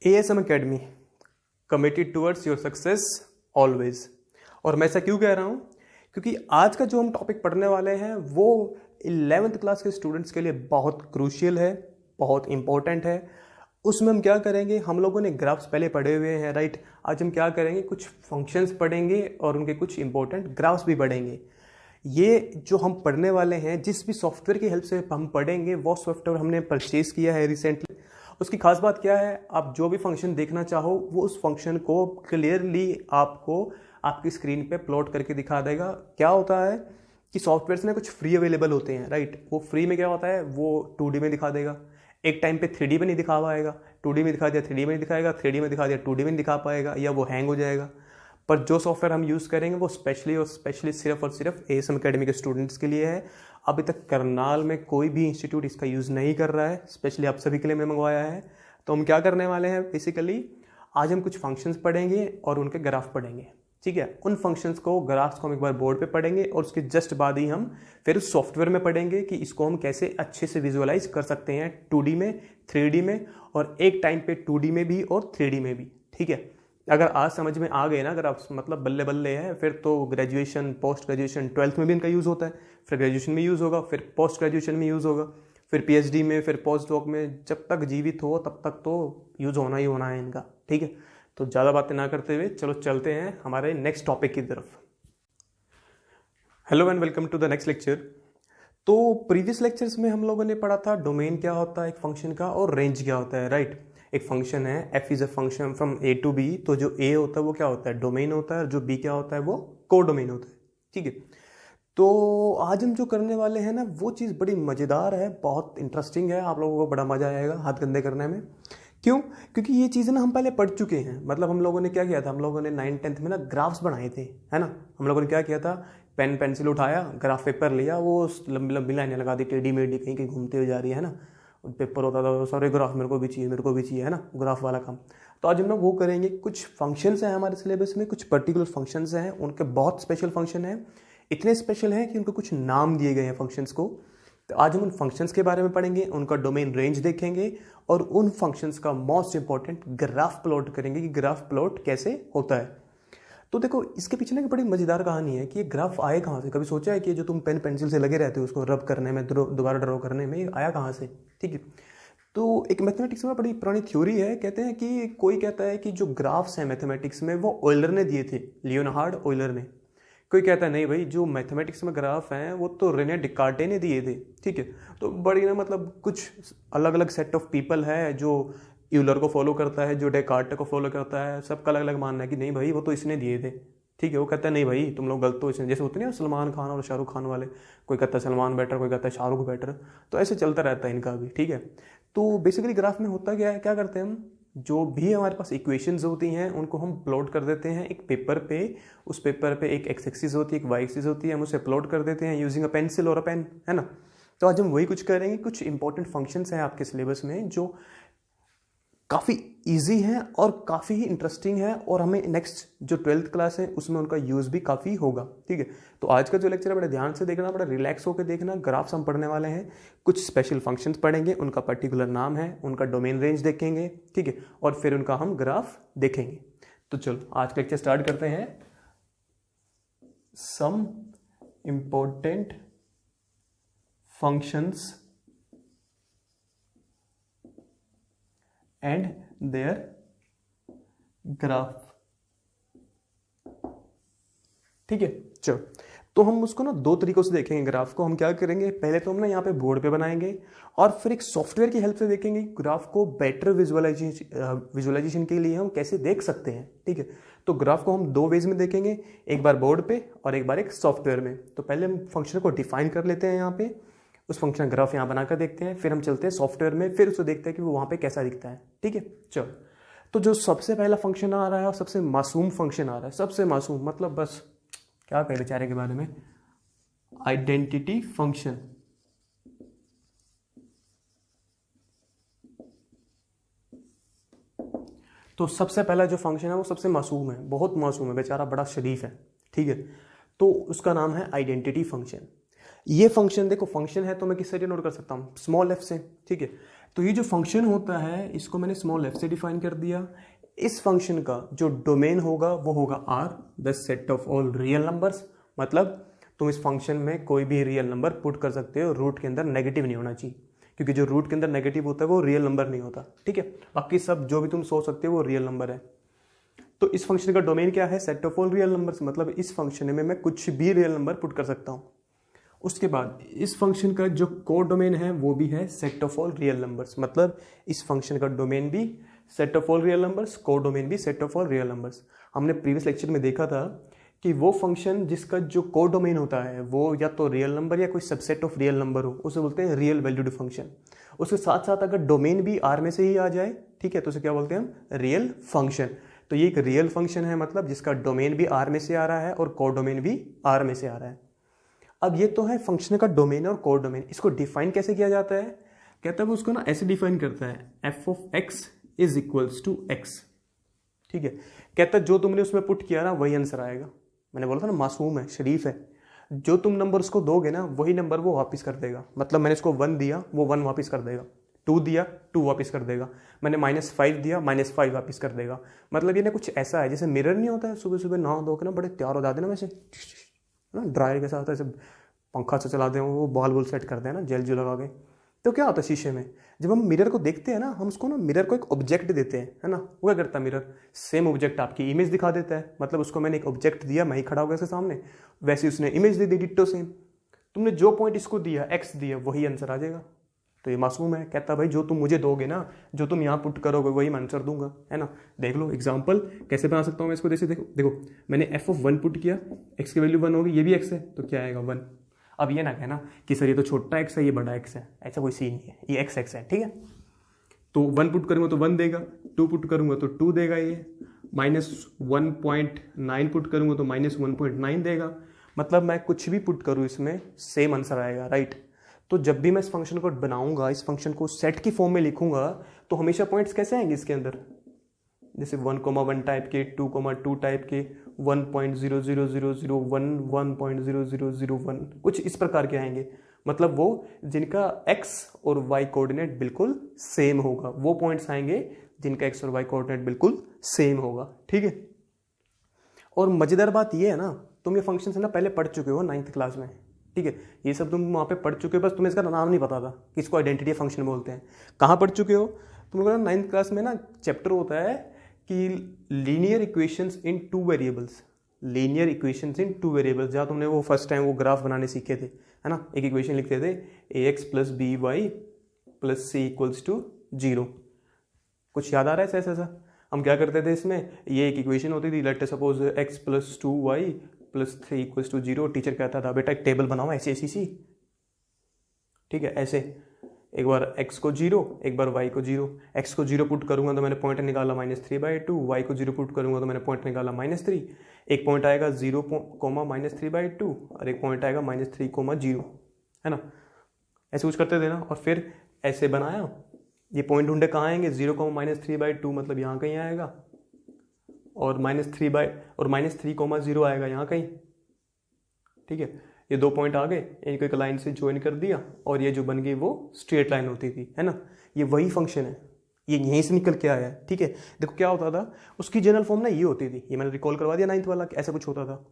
ASM Academy committed towards your success always. और मैं ऐसा क्यों कह रहा हूँ? क्योंकि आज का जो हम टॉपिक पढ़ने वाले हैं वो 11th क्लास के स्टूडेंट्स के लिए बहुत क्रूशियल है, बहुत इंपॉर्टेंट है। उसमें हम क्या करेंगे, हम लोगों ने ग्राफ्स पहले पढ़े हुए हैं, राइट। आज हम क्या करेंगे, कुछ फंक्शंस पढ़ेंगे और उनके कुछ इंपॉर्टेंट ग्राफ्स भी पढ़ेंगे। ये जो हम पढ़ने वाले हैं, जिस भी सॉफ्टवेयर की हेल्प से हम पढ़ेंगे, वो सॉफ्टवेयर हमने परचेज किया है रिसेंटली। उसकी खास बात क्या है, आप जो भी फंक्शन देखना चाहो वो उस फंक्शन को क्लियरली आपको आपकी स्क्रीन पे प्लॉट करके दिखा देगा। क्या होता है कि सॉफ्टवेयर्स ने कुछ फ्री अवेलेबल होते हैं, राइट। वो फ्री में क्या होता है, वो 2D में दिखा देगा, एक टाइम पे 3D में नहीं दिखा पाएगा, 2D में दिखा दिया 3D में नहीं दिखाएगा, 3D में दिखा दिया 2D में नहीं दिखा पाएगा, या वो हैंग हो जाएगा। पर जो सॉफ्टवेयर हम यूज़ करेंगे वो स्पेशली सिर्फ और सिर्फ ASM अकेडमी के स्टूडेंट्स के लिए है। अभी तक करनाल में कोई भी इंस्टीट्यूट इसका यूज़ नहीं कर रहा है, स्पेशली आप सभी के लिए मैं मंगवाया है। तो हम क्या करने वाले हैं, बेसिकली आज हम कुछ फंक्शंस पढ़ेंगे और उनके ग्राफ पढ़ेंगे, ठीक है। उन फंक्शंस को, ग्राफ्स को हम एक बार बोर्ड पे पढ़ेंगे और उसके जस्ट बाद ही हम फिर उस सॉफ्टवेयर में पढ़ेंगे कि इसको हम कैसे अच्छे से विजुअलाइज कर सकते हैं 2D में, 3D में, और एक टाइम पे 2D में भी और 3D में भी, ठीक है। अगर आज समझ में आ गए ना, अगर आप मतलब बल्ले बल्ले है, फिर तो ग्रेजुएशन, पोस्ट ग्रेजुएशन, 12th में भी इनका यूज़ होता है, फिर ग्रेजुएशन में यूज़ होगा, फिर पोस्ट ग्रेजुएशन में यूज़ होगा, फिर PhD में, फिर पोस्ट डॉक में। जब तक जीवित हो तब तक तो यूज़ होना ही होना है इनका, ठीक है। तो ज़्यादा बातें ना करते हुए चलो चलते हैं हमारे नेक्स्ट टॉपिक की तरफ। Hello and welcome to the next lecture. तो प्रीवियस लेक्चर्स में हम लोगों ने पढ़ा था डोमेन क्या होता है एक फंक्शन का, और रेंज क्या होता है, राइट। एक फंक्शन है f is a function from A to B, तो जो A होता है वो क्या होता है, डोमेन होता है, और जो B क्या होता है वो कोडोमेन होता है, ठीक है। तो आज हम जो करने वाले हैं ना, वो चीज़ बड़ी मज़ेदार है, बहुत इंटरेस्टिंग है, आप लोगों को बड़ा मज़ा आएगा हाथ गंदे करने में। क्यों? क्योंकि ये चीज़ें ना हम पहले पढ़ चुके हैं। मतलब हम लोगों ने क्या किया था, हम लोगों ने 9th 10th में ना ग्राफ्स बनाए थे, है ना। हम लोगों ने क्या किया था, पेन पेंसिल उठाया, ग्राफ पेपर लिया, वो लंबी लंबी लाइनें लगा दी, टेढ़ी मेढ़ी कहीं कहीं घूमते हुए जा रही है ना। पेपर होता था, सारे ग्राफ मेरे को भी चाहिए, मेरे को भी चाहिए, है ना, ग्राफ वाला काम। तो आज हम लोग वो करेंगे। कुछ फंक्शंस हैं हमारे सिलेबस में, कुछ पर्टिकुलर फंक्शंस हैं, उनके बहुत स्पेशल फंक्शन हैं, इतने स्पेशल हैं कि उनको कुछ नाम दिए गए हैं फंक्शंस को। तो आज हम उन फंक्शंस के बारे में पढ़ेंगे, उनका डोमेन रेंज देखेंगे, और उन फंक्शंस का मोस्ट इंपॉर्टेंट ग्राफ प्लॉट करेंगे कि ग्राफ प्लॉट कैसे होता है। तो देखो, इसके पीछे ना एक बड़ी मजेदार कहानी है कि ये ग्राफ आए कहाँ से। कभी सोचा है कि जो तुम पेन पेंसिल से लगे रहते हो उसको रब करने में, दोबारा ड्रॉ करने में, ये आया कहाँ से, ठीक है। तो एक मैथमेटिक्स में बड़ी पुरानी थ्योरी है, कहते हैं कि कोई कहता है कि जो ग्राफ्स हैं मैथमेटिक्स में वो ऑयलर ने दिए थे, लियोनार्ड ऑयलर ने। कोई कहता है नहीं भाई, जो मैथमेटिक्स में ग्राफ हैं वो तो रेने डिकार्टे ने दिए थे, ठीक है। तो बड़ी ना, मतलब कुछ अलग अलग सेट ऑफ पीपल है जो यूलर को फॉलो करता है, जो डेकार्टे को फॉलो करता है, सबका अलग अलग मानना है कि नहीं भाई वो तो इसने दिए थे, ठीक है। वो कहता है नहीं भाई तुम लोग गलत हो, इसने, जैसे होते हैं ना सलमान खान और शाहरुख खान वाले, कोई कहता है सलमान बेटर, कोई कहता है शाहरुख बेटर। तो ऐसे चलता रहता है इनका भी, ठीक है। तो बेसिकली ग्राफ में होता क्या है, क्या करते हैं हम, जो भी हमारे पास इक्वेशंस होती हैं उनको हम प्लॉट कर देते हैं एक पेपर पे। उस पेपर पे एक एक्स एक्सिस होती है, एक वाई एक्सिस होती है, हम उसे प्लॉट कर देते हैं यूजिंग अ पेंसिल और अ पेन, है ना। तो आज हम वही कुछ करेंगे। कुछ इंपॉर्टेंट फंक्शंस हैं आपके सिलेबस में जो काफ़ी इजी है और काफ़ी ही इंटरेस्टिंग है, और हमें नेक्स्ट जो 12th क्लास है उसमें उनका यूज़ भी काफ़ी होगा, ठीक है। तो आज का जो लेक्चर है बड़े ध्यान से देखना, बड़ा रिलैक्स होकर देखना। ग्राफ्स हम पढ़ने वाले हैं, कुछ स्पेशल फंक्शंस पढ़ेंगे, उनका पर्टिकुलर नाम है, उनका डोमेन रेंज देखेंगे, ठीक है, और फिर उनका हम ग्राफ देखेंगे। तो चलो आज का लेक्चर स्टार्ट करते हैं। Some important functions and their graph, ठीक है। चलो, तो हम उसको ना दो तरीकों से देखेंगे ग्राफ को। हम क्या करेंगे, पहले तो हम ना यहाँ पे बोर्ड पे बनाएंगे, और फिर एक सॉफ्टवेयर की हेल्प से देखेंगे ग्राफ को बेटर विजुअलाइजेशन के लिए हम कैसे देख सकते हैं, ठीक है। तो ग्राफ को हम दो वेज में देखेंगे, एक बार बोर्ड पे और एक बार एक सॉफ्टवेयर में। तो पहले हम फंक्शन को डिफाइन कर लेते हैं यहाँ पे, उस फंक्शन ग्राफ यहाँ बनाकर देखते हैं, फिर हम चलते हैं सॉफ्टवेयर में, फिर उसको देखते हैं कि वो वहाँ पे कैसा दिखता है, ठीक है। चलो, तो जो सबसे पहला फंक्शन आ रहा है और सबसे मासूम फंक्शन आ रहा है, सबसे मासूम मतलब बस क्या कहें बेचारे के बारे में, आइडेंटिटी फंक्शन। तो सबसे पहला जो फंक्शन है वो सबसे मासूम है, बहुत मासूम है बेचारा, बड़ा शरीफ है, ठीक है। तो उसका नाम है आइडेंटिटी फंक्शन। ये फंक्शन देखो, फंक्शन है तो मैं किससे डिनोट कर सकता हूँ, स्मॉल एफ से, ठीक है। तो ये जो फंक्शन होता है इसको मैंने स्मॉल एफ से डिफाइन कर दिया। इस फंक्शन का जो डोमेन होगा वो होगा R, the set of all real numbers. मतलब तुम इस फंक्शन में कोई भी रियल नंबर पुट कर सकते हो, रूट के अंदर नेगेटिव नहीं होना चाहिए, क्योंकि जो रूट के अंदर नेगेटिव होता है वो रियल नंबर नहीं होता, ठीक है। बाकी सब जो भी तुम सोच सकते हो वो रियल नंबर है। तो इस फंक्शन का डोमेन क्या है, set of all real numbers. मतलब इस फंक्शन में मैं कुछ भी रियल नंबर पुट कर सकता हूँ। उसके बाद इस फंक्शन का जो कोड डोमेन है वो भी है set of all real numbers. मतलब इस फंक्शन का डोमेन भी set of all real numbers, codomain भी set of all real numbers. हमने प्रीवियस लेक्चर में देखा था कि वो फंक्शन जिसका जो कोड डोमेन होता है वो या तो रियल नंबर या कोई सबसेट ऑफ रियल नंबर हो, उसे बोलते हैं रियल वैल्यूड फंक्शन। उसके साथ साथ अगर डोमेन भी आर में से ही आ जाए, ठीक है, तो उसे क्या बोलते हैं हम, रियल फंक्शन। तो ये एक रियल फंक्शन है, मतलब जिसका डोमेन भी आर में से आ रहा है और कोड डोमेन भी आर में से आ रहा है। अब ये तो है फंक्शन का डोमेन और कोड डोमेन। इसको डिफाइन कैसे किया जाता है, कहता है वो उसको ना ऐसे डिफाइन करता है, F of X is equals to X, ठीक है। कहता है जो तुमने उसमें पुट किया ना वही आंसर आएगा। मैंने बोला था ना मासूम है, शरीफ है, जो तुम नंबर उसको दोगे ना वही नंबर वो वापस कर देगा। मतलब मैंने इसको 1 दिया वो 1 वापस कर देगा, 2 दिया 2 वापस कर देगा, मैंने -5 दिया -5 वापस कर देगा। मतलब ये ना कुछ ऐसा है जैसे मिरर नहीं होता है, सुबह सुबह नहा धो के ना बड़े तैयार हो जाते हैं ना, वैसे ना ड्रायर के साथ ऐसे पंखा से चलाते हैं, वो बॉल वॉल सेट करते हैं ना जेल जो लगा के। तो क्या होता है शीशे में जब हम मिरर को देखते हैं ना, हम उसको ना मिरर को एक ऑब्जेक्ट देते हैं, है ना। वो क्या करता है मिरर, सेम ऑब्जेक्ट आपकी इमेज दिखा देता है। मतलब उसको मैंने एक ऑब्जेक्ट दिया, मैं ही खड़ा हो गया उसके सामने, वैसे उसने इमेज दे दी डिट्टो सेम। तुमने जो पॉइंट इसको दिया, एक्स दिया, वही आंसर आ जाएगा। तो ये मासूम है, कहता भाई जो तुम मुझे दोगे ना, जो तुम यहाँ पुट करोगे वही मैं आंसर दूंगा, है ना। देख लो एग्जाम्पल कैसे बना सकता हूँ मैं इसको। जैसे देखो देखो मैंने एफ ऑफ 1 पुट किया, एक्स की वैल्यू 1 होगी, ये भी एक्स है तो क्या आएगा 1। अब ये ना कहना कि सर ये तो छोटा एक्स है ये बड़ा एक्स है, ऐसा कोई सीन नहीं है, ये एक्स एक्स है, ठीक है। तो 1 पुट करूंगा तो 1 देगा, 2 पुट करूंगा तो 2 देगा, ये -1.9 पुट करूंगा तो -1.9 देगा। मतलब मैं कुछ भी पुट करूँ इसमें सेम आंसर आएगा, राइट। तो जब भी मैं इस फंक्शन को बनाऊंगा, इस फंक्शन को सेट की फॉर्म में लिखूंगा, तो हमेशा पॉइंट्स कैसे आएंगे इसके अंदर, जैसे 1,1 टाइप के, 2,2 टाइप के, 1.00001, 1.0001, कुछ इस प्रकार के आएंगे। मतलब वो जिनका x और y कोऑर्डिनेट बिल्कुल सेम होगा, वो पॉइंट्स आएंगे जिनका x और y कोऑर्डिनेट बिल्कुल सेम होगा, ठीक है। और मजेदार बात ये है ना, तुम ये फंक्शन है ना पहले पढ़ चुके हो 9th क्लास में, ठीक है। ये सब तुम वहाँ पे पढ़ चुके हो, बस तुम्हें इसका नाम नहीं पता था कि इसको आइडेंटिटी फंक्शन बोलते हैं। कहाँ पढ़ चुके हो तुम लोगों ने, 9th क्लास में ना चैप्टर होता है कि लीनियर इक्वेशंस इन 2 वेरिएबल्स, लीनियर इक्वेशंस इन 2 वेरिएबल्स, जहाँ तुमने वो फर्स्ट टाइम वो ग्राफ बनाने सीखे थे, है ना। एक इक्वेशन लिखते थे ax + by + c = 0। कुछ याद आ रहा है ऐसा ऐसा? हम क्या करते थे इसमें, ये एक इक्वेशन होती थी, let suppose x + 2y + 3 = 0। Teacher कहता था बेटा एक टेबल बनाओ ऐसी ऐसी सी, ठीक है, ऐसे एक बार x को 0, एक बार y को 0। x को 0 पुट करूंगा तो मैंने पॉइंट निकाला -3/2, y को 0 पुट करूंगा तो मैंने पॉइंट निकाला -3। एक पॉइंट आएगा 0, -3/2 और एक पॉइंट आएगा -3, है ना। ऐसे कुछ करते थे ना, और फिर ऐसे बनाया, ये पॉइंट ढूंढे कहाँ आएंगे, 0, -3/2 मतलब यहाँ कहीं आएगा, और -3, 0 आएगा यहाँ कहीं, ठीक है। ये 2 पॉइंट आ गए, इनको एक लाइन से ज्वाइन कर दिया, और ये जो बन गई वो स्ट्रेट लाइन होती थी, है ना। ये वही फंक्शन है, ये यहीं से निकल के आया है, ठीक है। देखो क्या होता था, उसकी जनरल फॉर्म ना ये होती थी, ये मैंने रिकॉल करवा दिया 9th वाला, ऐसा कुछ होता था।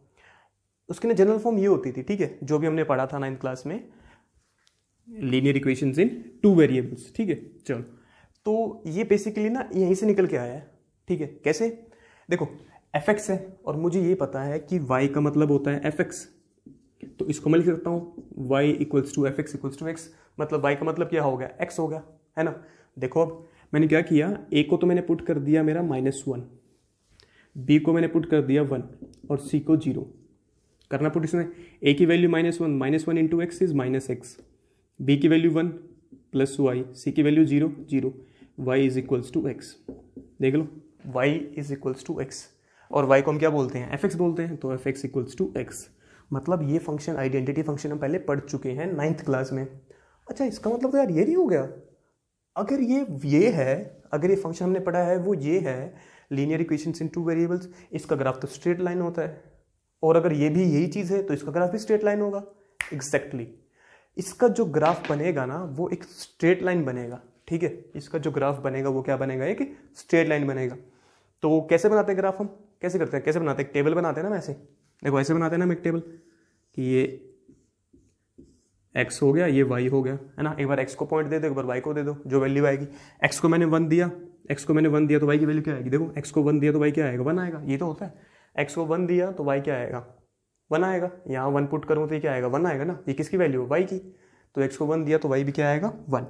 उसकी ना जनरल फॉर्म ये होती थी, ठीक है, जो भी हमने पढ़ा था 9th क्लास में, लीनियर इक्वेशंस इन 2 वेरिएबल्स, ठीक है। चलो, तो ये बेसिकली ना यहीं से निकल के आया है, ठीक है। कैसे, देखो fx है और मुझे ये पता है कि y का मतलब होता है fx, तो इसको मैं लिख सकता हूँ y = fx = x। मतलब y का मतलब क्या हो गया, x हो गया, है ना। देखो अब मैंने क्या किया, a को तो मैंने पुट कर दिया मेरा -1, b को मैंने पुट कर दिया 1 और c को 0 करना पुट। इसमें a की value -1 × x is -x, b की वैल्यू 1 + y, c की वैल्यू 0 y = x। देख लो y = x, और y को हम क्या बोलते हैं, fx बोलते हैं, तो fx = x। मतलब ये फंक्शन आइडेंटिटी फंक्शन हम पहले पढ़ चुके हैं 9th क्लास में। अच्छा, इसका मतलब तो यार ये नहीं हो गया, अगर ये है, अगर ये फंक्शन हमने पढ़ा है वो ये है, लीनियर इक्वेशंस इन 2 वेरिएबल्स, इसका ग्राफ तो स्ट्रेट लाइन होता है, और अगर ये भी यही चीज़ है तो इसका ग्राफ भी स्ट्रेट लाइन होगा। एग्जैक्टली इसका जो ग्राफ बनेगा ना वो एक स्ट्रेट लाइन बनेगा, ठीक है। इसका जो ग्राफ बनेगा वो क्या बनेगा, एक स्ट्रेट लाइन बनेगा। तो कैसे बनाते हैं ग्राफ, हम कैसे करते हैं, कैसे बनाते हैं, टेबल बनाते हैं ना वैसे, देखो ऐसे बनाते हैं ना हम एक टेबल कि ये x हो गया, ये y हो गया, है ना। एक बार x को पॉइंट दे दो, एक बार y को दे दो, जो वैल्यू आएगी। x को मैंने 1 दिया, x को मैंने 1 दिया तो y की वैल्यू क्या आएगी, देखो x को 1 दिया तो y क्या आएगा, 1 आएगा। ये तो होता है, x को 1 दिया तो y क्या आएगा, 1 आएगा। यहाँ 1 पुट करूँ तो ये क्या आएगा, 1 आएगा ना। ये किसकी वैल्यू है, y की, तो x को 1 दिया तो y भी क्या आएगा, 1,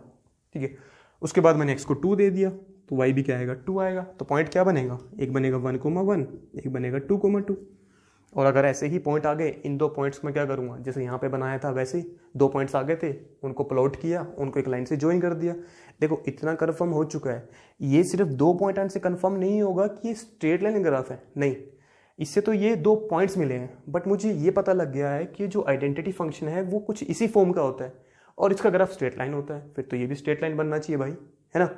ठीक है। उसके बाद मैंने x को 2 दे दिया तो y भी क्या आएगा, 2 आएगा। तो पॉइंट क्या बनेगा, एक बनेगा 1,1, एक बनेगा 2,2। और अगर ऐसे ही पॉइंट आ गए, इन दो पॉइंट्स में क्या करूँगा, जैसे यहाँ पे बनाया था वैसे ही 2 पॉइंट्स आ गए थे, उनको प्लॉट किया, उनको एक लाइन से ज्वाइन कर दिया। देखो इतना कन्फर्म हो चुका है। ये सिर्फ 2 पॉइंट आने से कन्फर्म नहीं होगा कि ये स्ट्रेट लाइन ग्राफ है, नहीं, इससे तो ये 2 पॉइंट्स मिले हैं, बट मुझे ये पता लग गया है कि जो आइडेंटिटी फंक्शन है वो कुछ इसी फॉर्म का होता है और इसका ग्राफ स्ट्रेट लाइन होता है, फिर तो ये भी स्ट्रेट लाइन बनना चाहिए भाई, है ना।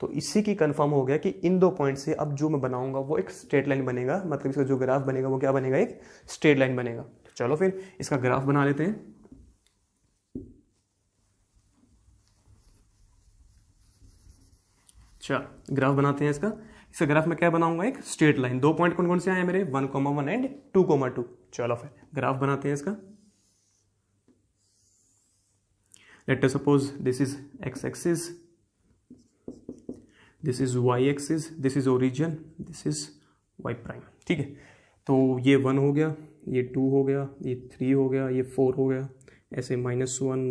तो इसी की कंफर्म हो गया कि इन 2 पॉइंट से अब जो मैं बनाऊंगा वो एक स्ट्रेट लाइन बनेगा, मतलब इसका जो ग्राफ बनेगा वो क्या बनेगा, एक स्ट्रेट लाइन बनेगा। तो चलो फिर इसका ग्राफ बना लेते हैं। अच्छा ग्राफ बनाते हैं इसका ग्राफ में क्या बनाऊंगा, एक स्ट्रेट लाइन। 2 पॉइंट कौन कौन से आए मेरे, 1,1 एंड 2,2। चलो फिर ग्राफ बनाते हैं इसका। Let us suppose this is x axis, this is y axis, this is origin, this is y prime, ठीक है। तो ये 1 हो गया, ये 2 हो गया, ये 3 हो गया, ये 4 हो गया, ऐसे -1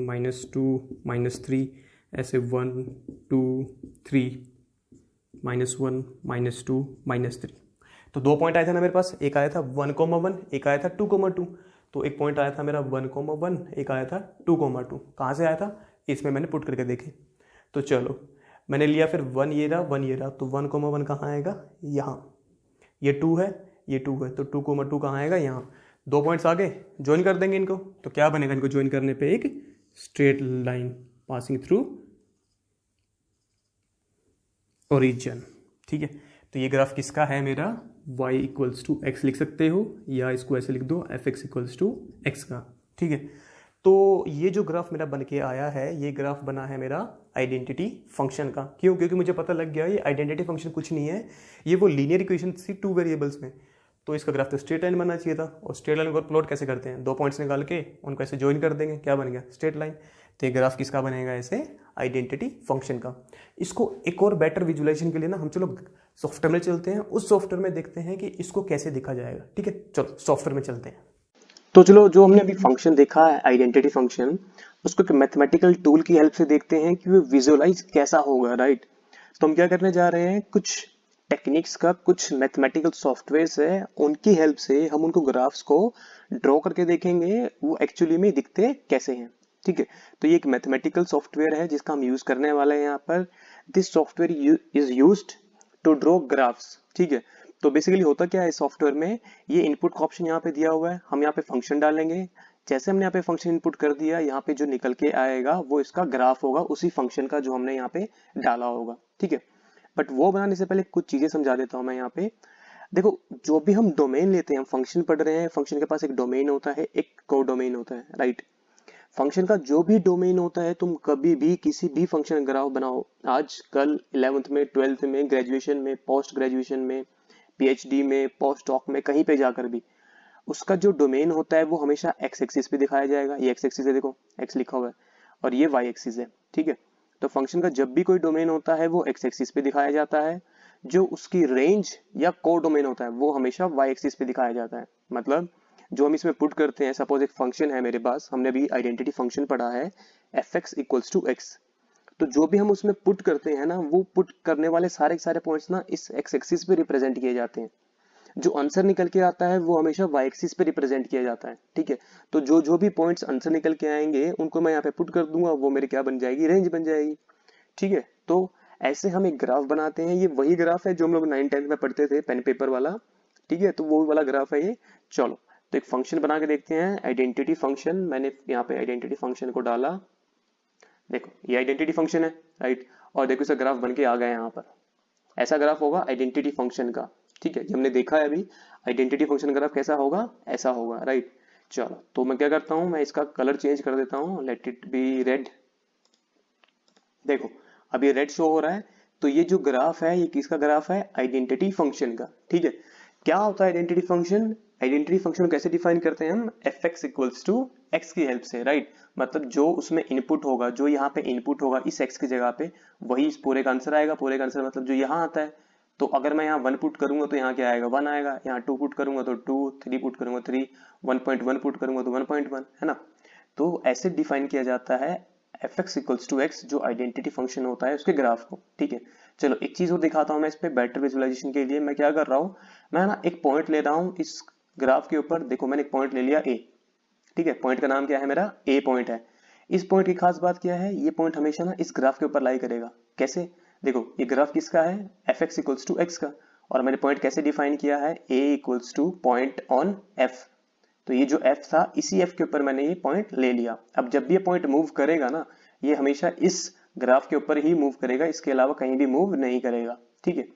-2 -3, ऐसे 1 2 3 -1 -2 -3। तो 2 पॉइंट आए थे ना मेरे पास, एक आया था 1,1, एक आया था 2,2। तो एक पॉइंट आया था मेरा 1,1, एक आया था 2,2। कहाँ से आया था, इसमें मैंने पुट करके देखे। तो चलो मैंने लिया फिर 1 ये रहा, तो 1,1 कहाँ आएगा, यहाँ। ये 2 है, ये 2 है, तो 2,2 कहाँ आएगा, यहाँ। 2 पॉइंट्स आगे, ज्वाइन कर देंगे इनको, तो क्या बनेगा, इनको ज्वाइन करने पे एक straight line passing through origin, ठीक है। तो ये ग्राफ किसका है मेरा, y = x लिख सकते हो, या इसको ऐसे लिख दो fx = x का, ठीक है। तो ये जो ग्राफ मेरा बन के आया है, ये ग्राफ बना है मेरा आइडेंटिटी फंक्शन का। क्यों, क्योंकि मुझे पता लग गया ये आइडेंटिटी फंक्शन कुछ नहीं है, ये वो लीनियर इक्वेशन थी 2 वेरिएबल्स में। तो इसका ग्राफ तो स्ट्रेट लाइन बनना चाहिए था, और स्ट्रेट लाइन को प्लॉट कैसे करते हैं, 2 पॉइंट्स निकाल के उनको ऐसे ज्वाइन कर देंगे, क्या बन गया, स्ट्रेट लाइन। तो ये ग्राफ किसका बनेगा, ऐसे आइडेंटिटी फंक्शन का। इसको एक और बेटर विजुअलाइजेशन के लिए ना हम चलो सॉफ्टवेयर में चलते हैं, उस सॉफ्टवेयर में देखते हैं कि इसको कैसे दिखा जाएगा, ठीक है। चलो सॉफ्टवेयर में चलते हैं। तो चलो जो हमने अभी फंक्शन देखा है आइडेंटिटी फंक्शन, उसको एक मैथमेटिकल टूल की हेल्प से देखते हैं कि वो विजुअलाइज कैसा होगा, राइट। तो हम क्या करने जा रहे हैं, कुछ टेक्निक्स का, कुछ मैथमेटिकल सॉफ्टवेयर्स है, उनकी हेल्प से हम उनको ग्राफ्स को ड्रॉ करके देखेंगे वो एक्चुअली में दिखते कैसे हैं, ठीक है। तो ये एक मैथमेटिकल सॉफ्टवेयर है जिसका हम यूज करने वाले हैं यहाँ पर। This software is used to draw graphs, ठीक है। तो बेसिकली होता क्या है इस सॉफ्टवेयर में, ये इनपुट का ऑप्शन यहाँ पे दिया हुआ है, हम यहाँ पे फंक्शन डालेंगे। जैसे हमने यहाँ पे फंक्शन इनपुट कर दिया, यहाँ पे जो निकल के आएगा वो इसका ग्राफ होगा, उसी फंक्शन का जो हमने यहाँ पे डाला होगा, ठीक है। बट वो बनाने से पहले कुछ चीजें समझा देता हूँ मैं यहाँ पे। देखो जो भी हम डोमेन लेते हैं, हम फंक्शन पढ़ रहे हैं, फंक्शन के पास एक डोमेन होता है, एक कोडोमेन होता है, राइट। फंक्शन का जो भी डोमेन होता है, तुम कभी भी किसी भी फंक्शन ग्राफ बनाओ, आज कल 11th में, 12th में, ग्रेजुएशन में, पोस्ट ग्रेजुएशन में, पीएचडी में, पोस्ट डॉक में, कहीं पे जाकर भी उसका जो डोमेन होता है वो हमेशा एक्स एक्सिस पे दिखाया जाएगा। ये एक्स एक्सिस है, देखो एक्स लिखा हुआ है, और ये वाई एक्सिस है, ठीक है। तो फंक्शन का जब भी कोई डोमेन होता है वो एक्स एक्सिस पे दिखाया जाता है, जो उसकी रेंज या कोड डोमेन होता है वो हमेशा वाई एक्सिस पे दिखाया जाता है। मतलब जो हम इसमें पुट करते हैं, सपोज एक फंक्शन है मेरे पास, हमने अभी आइडेंटिटी फंक्शन पढ़ा है fx = x, तो जो भी हम उसमें पुट करते हैं ना, वो पुट करने वाले सारे सारे पॉइंट्स ना इस एक्स एक्सिस पे रिप्रेजेंट किए जाते हैं। जो आंसर निकल के आता है वो हमेशा वाई एक्सिस पे रिप्रेजेंट किया जाता है, ठीक है। तो जो जो भी पॉइंट्स आंसर निकल के आएंगे उनको मैं यहाँ पे पुट कर दूंगा, वो मेरे क्या बन जाएगी, रेंज बन जाएगी, ठीक है। तो ऐसे हम एक ग्राफ बनाते हैं, ये वही ग्राफ है जो हम लोग 9th-10th में पढ़ते थे, पेन पेपर वाला, ठीक है। तो वो वाला ग्राफ है ये। चलो तो एक फंक्शन बना के देखते हैं, आइडेंटिटी फंक्शन। मैंने यहाँ पे आइडेंटिटी फंक्शन को डाला, देखो ये आइडेंटिटी फंक्शन है, राइट। और देखो इसका ग्राफ बन के आ गया यहाँ पर, ऐसा ग्राफ होगा आइडेंटिटी फंक्शन का, ठीक है। ये हमने देखा है अभी, आइडेंटिटी फंक्शन ग्राफ कैसा होगा, ऐसा होगा, राइट। चलो तो मैं क्या करता हूँ, मैं इसका कलर चेंज कर देता हूँ, लेट इट बी रेड। देखो अब ये रेड शो हो रहा है। तो ये जो ग्राफ है ये किसका ग्राफ है, आइडेंटिटी फंक्शन का। ठीक है, क्या होता है आइडेंटिटी फंक्शन, आइडेंटिटी फंक्शन कैसे डिफाइन करते हैं हम, F X equals to X की हेल्प से, राइट। मतलब जो उसमें इनपुट होगा, जो यहाँ पे इनपुट होगा इस एक्स की जगह पे, वही इस पूरे का आंसर आएगा। पूरे का आंसर मतलब जो यहाँ आता है। तो अगर मैं यहाँ 1 पुट करूंगा तो यहाँ क्या आएगा, 1 आएगा। यहाँ 2 पुट करूंगा तो 2, 3 पुट करूंगा 3, 1.1 पुट करूंगा तो 1.1, है ना। तो ऐसे डिफाइन किया जाता है F X equals to X, जो आइडेंटिटी फंक्शन होता है उसके ग्राफ को। ठीक है, चलो एक चीज और दिखाता हूं मैं इस पे बेटर विजुअलाइजेशन के लिए। मैं क्या कर रहा हूँ, मैं ना एक पॉइंट ले रहा हूँ इस ग्राफ के ऊपर। देखो मैंने एक पॉइंट ले लिया ए। ठीक है, पॉइंट का नाम क्या है मेरा, ए पॉइंट है। इस पॉइंट की खास बात क्या है, ये पॉइंट हमेशा ना इस ग्राफ के ऊपर लाई करेगा। कैसे, देखो ये ग्राफ किसका है, F X equals to X का। और मैंने पॉइंट कैसे डिफाइन किया है, A equals to point on F. तो ये जो f था, इसी f के ऊपर मैंने ये पॉइंट ले लिया। अब जब भी ये पॉइंट मूव करेगा ना, ये हमेशा इस ग्राफ के ऊपर ही मूव करेगा, इसके अलावा कहीं भी मूव नहीं करेगा। ठीक है,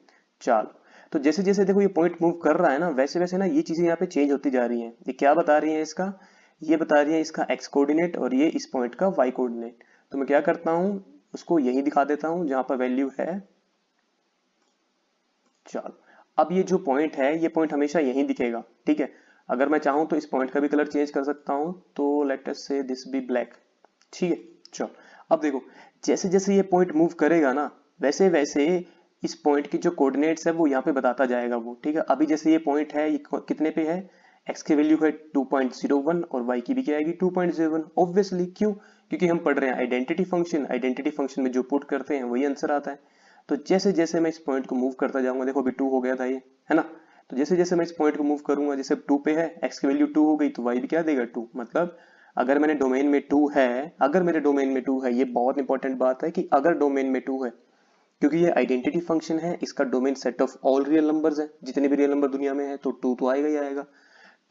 चलो तो जैसे जैसे देखो ये पॉइंट मूव कर रहा है ना, वैसे वैसे ना ये चीजें यहाँ पे चेंज होती जा रही हैं। ये क्या बता रही है इसका, ये बता रही है इसका x कोऑर्डिनेट और ये इस पॉइंट का y कोऑर्डिनेट। तो मैं क्या करता हूँ, उसको यही दिखा देता हूँ जहां पर वैल्यू है। चलो अब ये जो पॉइंट है, ये पॉइंट हमेशा यही दिखेगा। ठीक है, अगर मैं चाहूं तो इस पॉइंट का भी कलर चेंज कर सकता हूं, तो लेट अस से दिस बी ब्लैक। ठीक है, चलो अब देखो जैसे जैसे ये पॉइंट मूव करेगा ना, वैसे वैसे इस पॉइंट की जो कोऑर्डिनेट्स है वो यहाँ पे बताता जाएगा वो। ठीक है, अभी जैसे ये पॉइंट है, ये कितने पे है, x की वैल्यू है 2.01 और y की भी क्या आएगी 2.01। ऑब्वियसली क्यों, क्योंकि हम पढ़ रहे हैं आइडेंटिटी फंक्शन। आइडेंटिटी फंक्शन में जो पुट करते हैं वही आंसर आता है। तो जैसे जैसे मैं इस पॉइंट को मूव करता जाऊंगा, देखो अभी 2 हो गया था ये, है ना। तो जैसे जैसे मैं इस पॉइंट को मूव करूंगा, जैसे 2 पे है, x की वैल्यू 2 हो गई तो y भी क्या देगा 2। मतलब अगर मैंने डोमेन में 2 है, अगर मेरे डोमेन में 2 है, ये बहुत इंपॉर्टेंट बात है कि अगर डोमेन में 2 है, क्योंकि ये आइडेंटिटी फंक्शन है, इसका domain set of all real numbers है, जितने भी रियल नंबर दुनिया में है, तो 2 तो आएगा ही आएगा।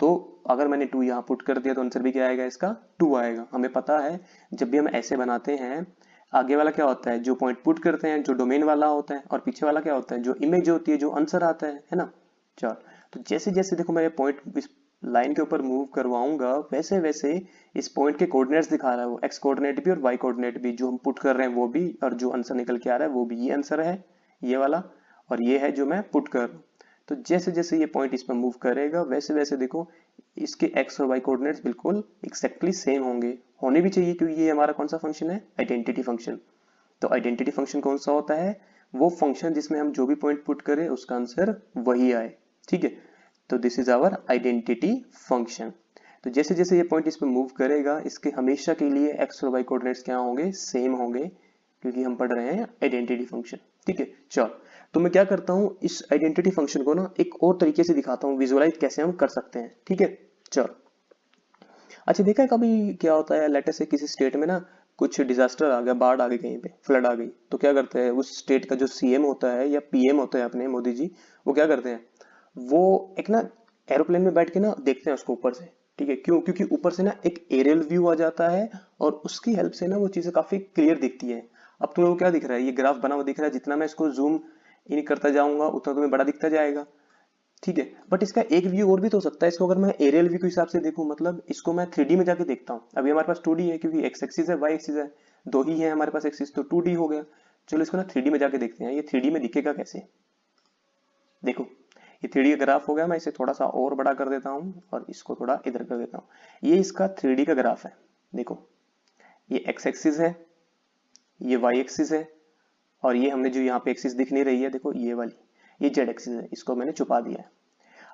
तो अगर मैंने 2 यहाँ पुट कर दिया तो आंसर भी क्या आएगा, इसका 2 आएगा। हमें पता है जब भी हम ऐसे बनाते हैं, आगे वाला क्या होता है, जो पॉइंट पुट करते हैं जो डोमेन वाला होता है, और पीछे वाला क्या होता है, जो इमेज होती है, जो आंसर आता है ना। चलो तो जैसे जैसे देखो मैं ये पॉइंट इस लाइन के ऊपर मूव करवाऊंगा, वैसे वैसे इस पॉइंट के कोऑर्डिनेट्स दिखा रहा है वो, एक्स कोऑर्डिनेट भी और वाई कोऑर्डिनेट भी, जो हम पुट कर रहे हैं वो भी, और जो आंसर निकल के आ रहा है वो भी। ये आंसर है ये वाला, और ये है जो मैं पुट कर रहा हूँ। तो जैसे जैसे ये पॉइंट इस पर मूव करेगा, वैसे वैसे देखो इसके x और y कोऑर्डिनेट्स बिल्कुल एक्जैक्टली सेम होंगे, होने भी चाहिए, क्योंकि ये हमारा कौन सा फंक्शन है, आइडेंटिटी फंक्शन। तो आइडेंटिटी फंक्शन कौन सा होता है, वो फंक्शन जिसमें हम जो भी पॉइंट पुट करें उसका आंसर वही आए। ठीक है, तो this is our identity function. तो जैसे जैसे ये पॉइंट इस पर मूव करेगा, इसके हमेशा के लिए x और y कोऑर्डिनेट्स क्या होंगे, सेम होंगे, क्योंकि हम पढ़ रहे हैं आइडेंटिटी फंक्शन। ठीक है, चलो तो मैं क्या करता हूँ, इस आइडेंटिटी फंक्शन को ना एक और तरीके से दिखाता हूँ, विजुअलाइज कैसे हम कर सकते हैं। ठीक है, चलो अच्छा देखा है कभी क्या होता है, लेटर से किसी स्टेट में ना कुछ डिजास्टर आ गया, बाढ़ आ गई, कहीं पे फ्लड आ गई, तो क्या करते हैं उस स्टेट का जो सीएम होता है या पीएम होता है अपने मोदी जी, वो क्या करते हैं, वो एक ना एरोप्लेन में बैठ के ना देखते हैं उसको ऊपर से। ठीक है, क्यों, क्योंकि ऊपर से ना एक एरियल व्यू आ जाता है, और उसकी हेल्प से ना वो चीजें काफी क्लियर दिखती है। अब तुम लोग क्या दिख रहा है, ये ग्राफ बना हुआ दिख रहा है, जितना मैं इसको जूम इन करता जाऊंगा उतना तुम्हें बड़ा दिखता जाएगा। ठीक है, बट इसका एक व्यू और भी तो हो सकता है। इसको अगर मैं एरियल व्यू के हिसाब से देखूं, मतलब इसको मैं 3D में जाके देखता हूँ। अभी हमारे पास 2D है, क्योंकि एक्स एक्सिस है, वाई एक्सिस है, दो ही है हमारे पास एक्सिस, तो 2D हो गया। चलो इसको ना 3D में जाके देखते हैं, ये 3D में दिखेगा कैसे। देखो ये 3D का ग्राफ हो गया, मैं इसे थोड़ा सा और बड़ा कर देता हूँ और इसको थोड़ा इधर कर देता हूँ। ये इसका 3D का ग्राफ है। देखो ये एक्स एक्सिस है, ये वाई एक्सिस है, और ये हमने जो यहाँ पे एक्सिस दिख नहीं रही है, देखो ये वाली, ये जेड एक्सिस है, इसको मैंने छुपा दिया है।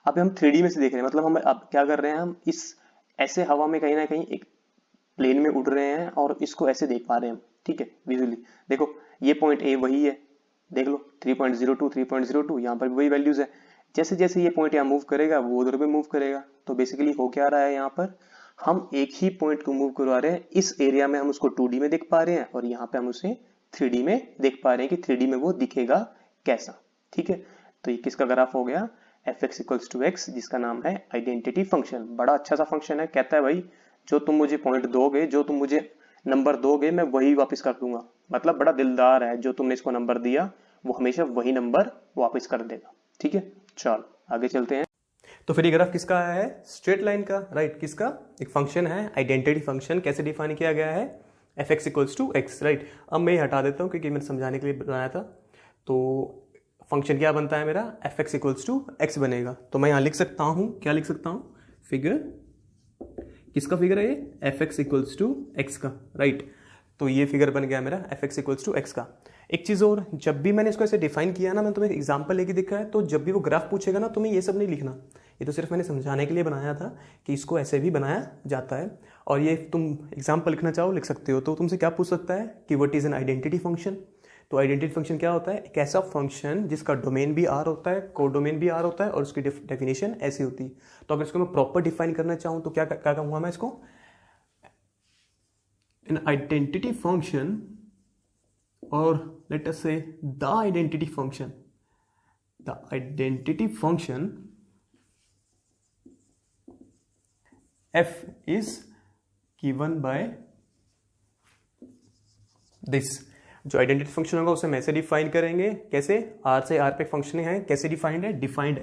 अब हम 3D में से देख रहे हैं, मतलब हम अब क्या कर रहे हैं, हम इस ऐसे हवा में कहीं ना कहीं एक प्लेन में उड़ रहे हैं और इसको ऐसे देख पा रहे हैं हम। ठीक है, विजुअली देखो ये पॉइंट ए वही है, देख लो 3.02 3.02, यहाँ पर भी वही वैल्यूज है। जैसे जैसे ये पॉइंट यहाँ मूव करेगा वो उधर भी मूव करेगा। तो बेसिकली हो क्या रहा है, यहाँ पर हम एक ही पॉइंट को मूव करवा रहे हैं, इस एरिया में हम उसको 2D में देख पा रहे हैं, और यहाँ पे हम उसे 3D में देख पा रहे हैं कि 3D में वो दिखेगा कैसा। ठीक है, तो ये किसका ग्राफ हो गया, F X equals to X, जिसका नाम है आइडेंटिटी फंक्शन। बड़ा अच्छा सा फंक्शन है, कहता है भाई जो तुम मुझे पॉइंट दोगे, जो तुम मुझे नंबर दोगे, मैं वही वापस कर दूंगा। मतलब बड़ा दिलदार है, जो तुमने इसको नंबर दिया वो हमेशा वही नंबर वापस कर देगा। ठीक है, चलो आगे चलते हैं। तो फिर ये ग्राफ किसका आया है? स्ट्रेट लाइन का, राइट। किसका? एक फंक्शन है आइडेंटिटी फंक्शन, कैसे डिफाइन किया गया है? fx equals to X, right. अब मैं ये हटा देता हूँ क्योंकि मैंने समझाने के लिए बनाया था। तो फंक्शन क्या बनता है मेरा? fx इक्वल्स टू एक्स बनेगा। तो मैं यहाँ लिख सकता हूँ, क्या लिख सकता हूँ? फिगर, किसका फिगर है ये? fx इक्वल्स टू एक्स का, राइट। तो ये फिगर बन गया मेरा fx इक्वल्स टू एक्स का। एक चीज़ और, जब भी मैंने इसको ऐसे डिफाइन किया ना, मैं तुम्हें एग्जांपल लेके दिखा है, तो जब भी वो ग्राफ पूछेगा ना, तुम्हें ये सब नहीं लिखना। ये तो सिर्फ मैंने समझाने के लिए बनाया था कि इसको ऐसे भी बनाया जाता है। और ये तुम एग्जाम्पल लिखना चाहो लिख सकते हो। तो तुमसे क्या पूछ सकता है कि what is an identity function. तो आइडेंटिटी फंक्शन क्या होता है? एक ऐसा फंक्शन जिसका डोमेन भी आर होता है, कोडोमेन भी आर होता है, और उसकी डेफिनेशन ऐसी होती है। तो अगर इसको मैं प्रॉपर डिफाइन करना चाहूँ तो क्या क्या कहूँगा मैं इसको? An identity function, or let us say the identity function f is given by this। जो आइडेंटिटी फंक्शन होगा उसे हम ऐसे डिफाइन करेंगे, कैसे? r से r पे फंक्शन है, कैसे डिफाइंड है? Defined